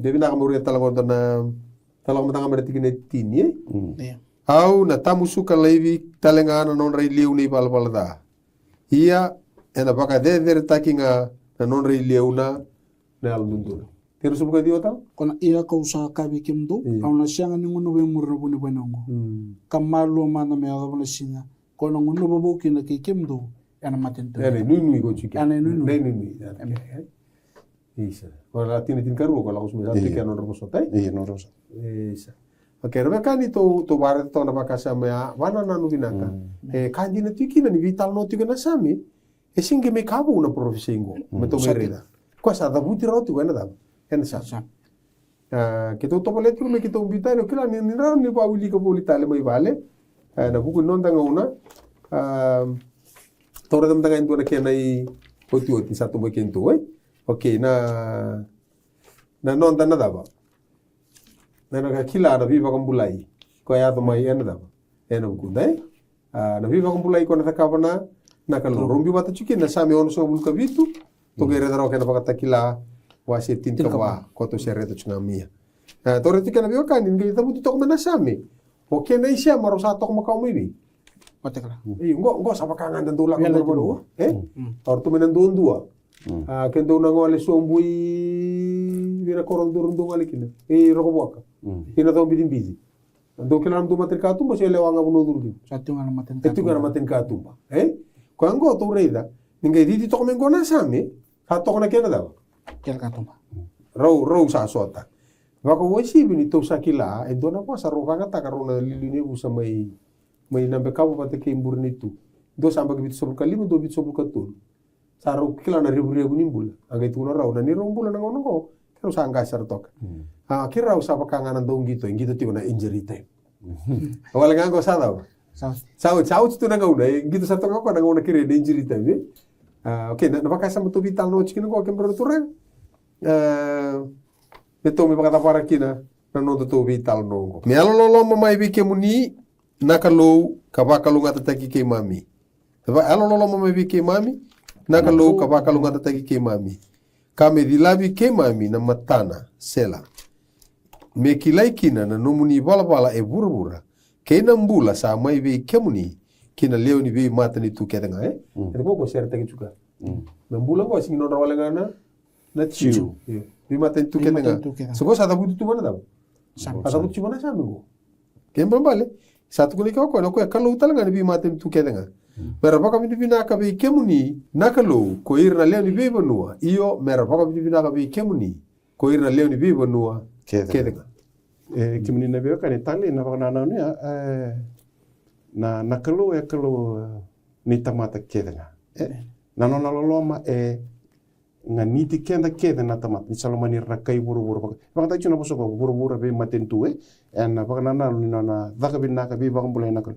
Devi na kamuri talago na talago matanga mera tikine tini. Au na tamu suka levi talengana non rei liu ni balbalda. Ia ena baka de takinga na non rei liu na alundundur. Tiro subuka diota? Kona iya kau sa kabi kemdo au na siyang ni ngunu bimuro na buni banongo kamalo mana me aga bana sina kono ngunu bubu kina kay kemdo ana maten tu. Ene nui go chike. Ane nui. Isa. Ora tini tinkaru ko la usmi sa tike non robosota. Iya non rosa. Isa. Okay, rebe kan itu bare to na bakasa mea wana na nuvinaka. Kandi na tiki na ni vital no tiki na sami. E singe me kabu na profesingo. Meto merida. Kwa sa da buti roti wena da. En sa. Kita to pole tu me kita umbita no kila ni ra ni ba wili ko boli tale mai vale. Na buku non tanga una. Tora dam tanga intu na kenai oti satu mo kento Okay, na non tanga da ba. Na kila na viva kambulai ko ya to mai ena da ena bukundai na viva kambulai ko na takapana na kalo rombi bata chuki na sami ono so bulka vitu to gere daro kana pakata kila wasi tinta wa ko to sere to chungamia to reti kana bio kan ngi tabu to na sami o kena isia maro sa to makau mibi Patekla. Ngo sa pakangan dan tulak ko or to menan dua kendo na ngole sombui vira korondurundung alikina rokoboka ina to bidin ando kelam tu mater katumba se lewanga buno durgi Satu ngana maten etu ngana maten katumba ko ango to reida ningai diti to mengo na sami ha to na kena da kel katumba. Rau sa sota wako wesi bini to sakila e dona pa sa rokanga ta karona liline busa mai nambe kabu pate ke imburni tu do samba gitu sobul kalimu do bit sobul katul saro kila na ribu nimbul aga itu na rau na ni rombula na ngono terus angga sartok kira usah pakanganan dong gitu tiba na injury time wala ngango sada sao tu na ngau gitu sartok ko na ngau na kira injury time okay na pakasa mo to vital no chikin ko kembro turang ito mi pakata para kina na no to vital no me alolo mamai bi kemuni nakalo kabakalo ngata taki ke mami taba alolo mamai bi ke mami nakalo kabakalo ngata taki ke mami kame dilabi ke mami na matana sela me kilai kina na nomuni bala e burbura ke nambula sa mai be kemuni kina leo ni be mata ni tu kedenga ko share taki juga nambula ko sing non rawalengana na tiu. Bi maten tu Bi kenga. maten tu kenga. Sebo sa tabu tu mana tahu. Asa tu mana sa mengo. Kembang bale. Satu kali kau no ko kalau talanga bi maten tu kenga. Mera baka bi bina ka bi kemuni nakalo ko irna leo ni bi bonua. Iyo mera baka bi bina ka bi kemuni ko irna leo ni bi bonua. Kenga. Kemuni na bi ka ni tali na baka na ni na nakalo ni tamata kenga. Na no loma nga niti kenda na tamat ni salomani rakai buru-buru baka ta chuna boso buru-buru be matentu na baka na na daka binna ka bi baka mbule na kan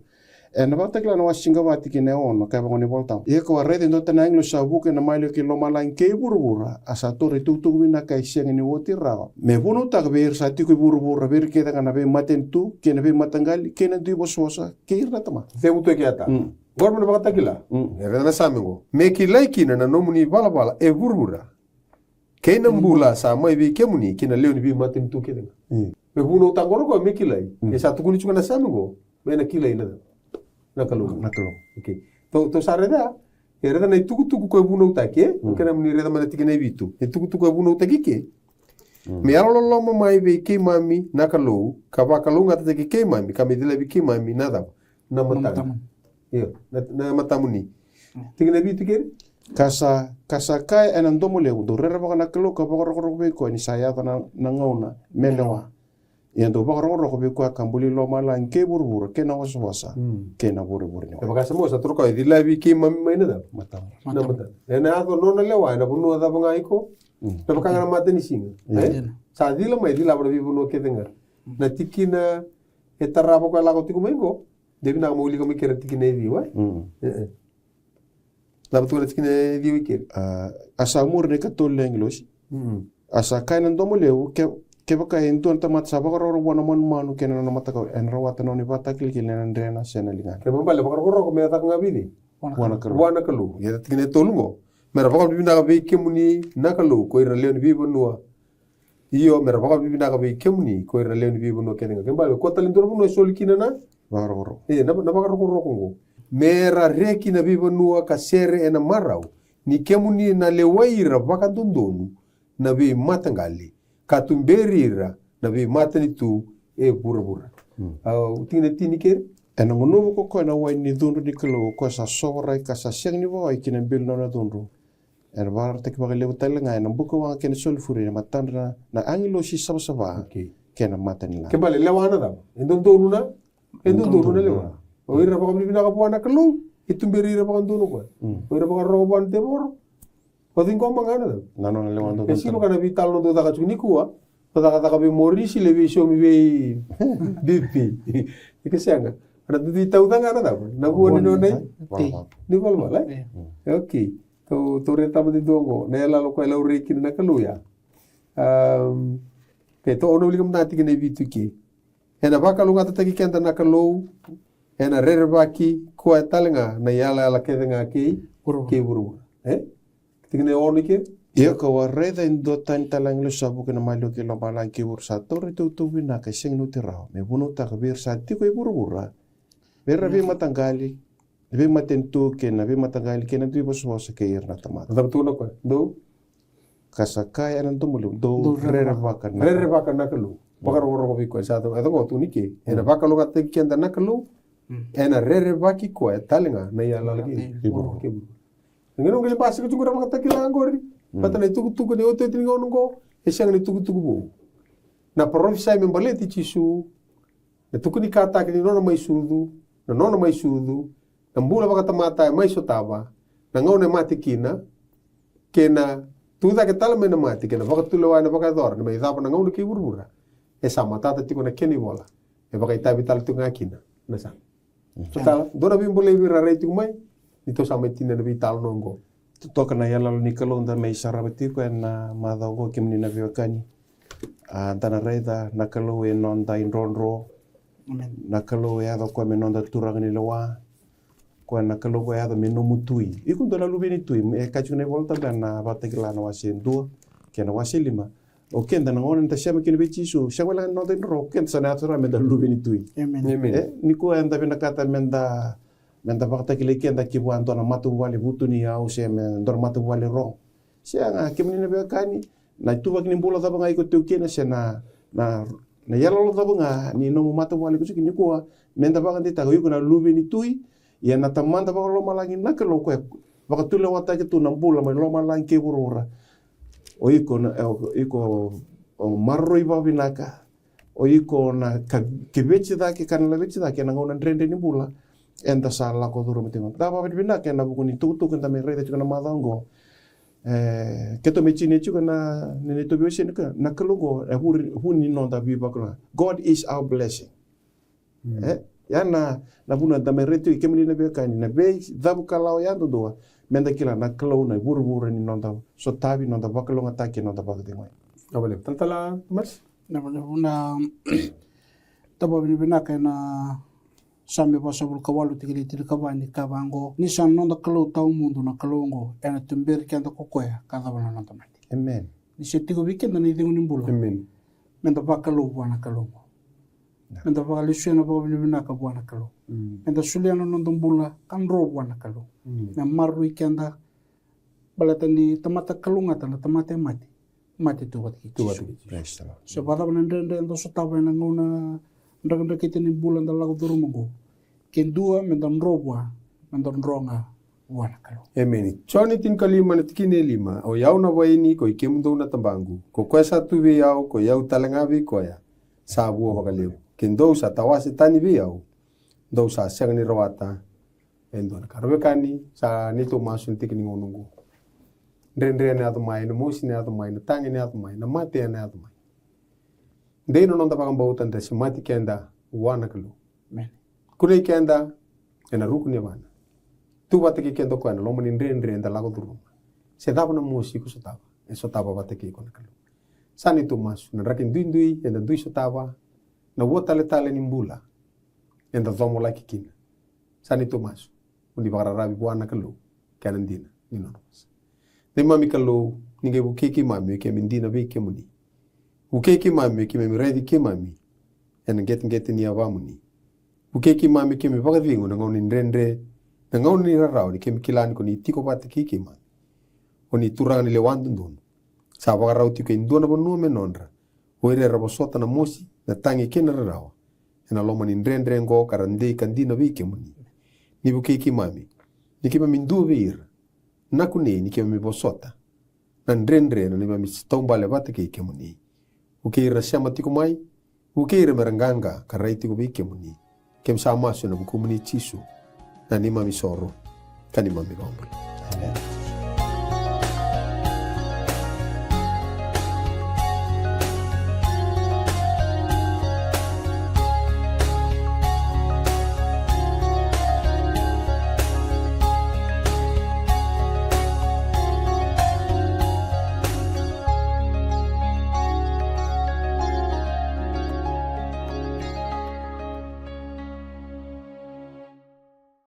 na baka kila na wasinga wati kine ono ka baka ni volta e ko rede ndo tana inglo sabu ke na mailo ke loma lain ke buru-buru asa tore tu binna ka isiang ni woti rawa me bono ta be sa ti ko buru-buru be ke na be matentu ke na be matangali ke na du bososa ke irna tamat Te uto ke ata. Gorman baka takila. Era na samengo. Me kilai kina na nomuni bala e burbura. Kena mbula sa mai bi kemuni kina leo ni bi matin tu kena. Me buno tangoro ko me kilai. E sa tukuni chunga na samengo. Me na kilai na kalu. Okay. To sareda. Era na tuku ko buno take. Kena muni reda mana tikina bitu. E tuku ko buno take ke. Me alo loma mai bi ke mami na kalu. Kaba kalu ngata take ke mami. Kami dile bi ke mami nada. Na matang. Iyo, na matamuni. Tingna bitu kere? Kasa kai anandomo leu do rera baka nakalo ka baka roko be ko ni saya na ngauna melewa. Yando baka roko be ko kambuli loma la nke burbur ke na wasa ke na burbur ni. Baka samo sa troka di labi ki mami mai na matam. Na matam. Na ato no na lewa na bunu da banga iko. Na baka na mata ni singa. Sa di la mai di la bra bi bunu ke dengar. Na tikina etara baka la ko tiku mengo. Devi na muli kami kira tikina di wa. La betul tikina di wikir. Asa mur ne katol lenglos. Asa kainan domo leu ke baka entuan tamat sa baka ro wana manu ke na mata ko en rawata no ni bata kil kil na ndrena sena linga. Ke mambale baka ro ko me ta ngabidi. Wana kalu. Ya tikina tolungo. Mera baka bibi na be kemuni nakalu ko ira leon bi bonua. Iyo mera baka bibi na be kemuni ko ira leon bi bonua kenga. Kembali ko talin dorbu no solikina na. Baroro. Na baka ro kongo. Mera reki na biba nua ka sere ena marau. Ni kemuni na lewaira baka dondonu na be matangali. Katumberira na be matani tu e bura. Tingna tini kere? Ena ngono ko na wai ni dundu ni kelo ko sa sora ka sa seng ni wai kina bil na dundu. Ena bar tek baka lew talenga ena buko wa kena sulfuri na matandra na angilo si sabasaba. Kena matani la. Kembali lewana da. Endondonu na Endondonu na lewa. O ira baka bibina ka puana kalu. Itumberi ira baka ndonu ko. O ira baka roban tebor. O dingo mangana da. Nano na lewa ndo. Esilo kana vital no da ka tunikua. Taka be morisi le be show mi be bipi. Ikesanga. Ana tu tahu tanga na da. Na buoni no nei. Ni bal bala. Okay. To reta mo dingo. Na la lo ko la uri kin na kalu ya. Ke to ono ligam nati ke nei bitu ki. Ena baka lunga tataki kenta na kalu. Ena rerbaki ko talenga na yala la kedenga ki ke buru. Tikne ono ke? Ia ka wareda indo tan talang lo sabu ke na malo ke loma lang ke bur sa torre tu bina ka seng no tirao. Me buno ta ka bir sa ti ko buru. Bera be matangali. Be matentu ke na be matangali ke na tu boso ke ir na tamat. Betul no ko. Do kasakai anan tumulu do rerebaka na kalu. Bakar woro ko ko sa to ko tu ni ke. Ena baka lo ka te kenda na kalu. Ena rerebaki ko talenga na yala lagi. Ke buru. Ngeno ngel pasi ko tungura maka takila angori. Pata na tuku ne oto tingo nungo. Esang ni tuku bo. Na profisa me baleti chisu. Na tuku ni kata ke nona mai sudu. Na nona mai sudu. Na mbula baka tamata mai sotaba. Na ngone mati kina. Kena tuda ke tala me na mati kena baka tulewa na baka dor. Na mai dapa na ngone ke burbura. E sama tata tiko na keni bola. E baka itabi tala tu ngakina. Na sa. Tala dona bimbole bira rei tu mai. Ito sama tina na vital nongo. Toka na yala ni kalonda mai sarabati ko na madago kimni na viokani. Antana reda na kalo e nonda in ronro. Na kalo e ado ko me nonda turang ni lawa. Ko na kalo ko e ado me no mutui. Iku ndo na lubini tui e kachu ne volta na batekla na wasi dua ke na wasi lima. O kenda na ngona ta shema kini bichi su shawala nonda in ro kenda sana atura me da lubini tui. Amen. Ni ko anda bina kata menda bakta kile kenda kibu antona matu wale butuni au se me dor matu wale ro Siya nga kemenina be kani na tuwag ni bola taba nga iko tuki na siya na yala lo taba nga ni no mata wali kusi ni ko menda ba kan tago yuko na lubi ni tui ya na tamanda ba lo malangi na kalo ko baka tule wata ke tu na bola ma lo malangi ke burura o iko o marro iba binaka o iko na kebechi da ke kan la bechi da ke na ngona drende ni bola enta sala ko duro metingo da ba binaka na buku ni tutu kan tamere de na madango keto mechine chuka na nene to bioshe na kalungo huni no da biba kuna God is our blessing ya na buna da mereto ikemni na be kani na be dabu kalao ya do menda kila na kalo na buru ni no da so tabi no da bakalonga take no da bagde ngoi abale tantala mas na taba bina ka na sambe pasabul kawalu tigili kabani kabango ni san no da kalo tau mundo na kalongo ena tumber kenda kokoya kada bana na tamati amen ni setigo weekend na idingu nimbula amen menda bakalo bwana kalongo menda bakalisho na baba bina ka bwana kalongo menda suliano no ndombula kan ro bwana kalongo na maru ikenda balatani tamata kalunga tana tamate mati tu wati praise the Lord so bada bana ndende ndo so taba na ngona ndaganda kete ni bulan da lago durumungo kendua mendonrobwa mendonronga wana kalo amen choni tin kalima na tikine lima o yau na waini ko ikemundo na tambangu ko kwesa tu vi yau ko yau talanga vi ko ya sabu bakaleu kendo sa tawase tani vi yau do sa segani rawata endon karbekani sa nito masun tikini ngonungu ndendre na atu mai na mosi na atu mai na tangi na atu mai na mate na atu mai ndeno nonda pakambau tanda simati kenda wana kalu men kule kenda ena ruku ne wana tu bateki kendo ko na lomo ni ndendre nda lago duru se daba na mosi ku sotaba e sotaba bateki ko na kalu sani tu mas na rakin duindui enda dui sotaba na wota le tale ni mbula enda zomo la kikina sani tu mas undi bakara rabi wana kalu kana ndina ni no ne mami kalu ninge bukiki mami ke mindina be ke muni ukeki mami ke me ready ke mami en get ni avamuni ukeki mami ke me bagavingo na ngoni ndendre na ngoni rarau ni ke mikilani ko ni tiko pat ki mami oni turani le wandun sa bagarau tiko indona bonu me nonra oire rabosota na mosi na tangi ke na rarau ena loma ni ndendre ngo karande kandina be ke muni ni ukeki mami ni ke mami ndu vir nakune ni ke me bosota na ndendre na ni mami stomba le batke ke muni ukeira siama tiko mai, ukeira meranganga karai tiko bike muni. Kem sama suna buku muni chisu, na ni mami soro, kani mami rombri. Amen.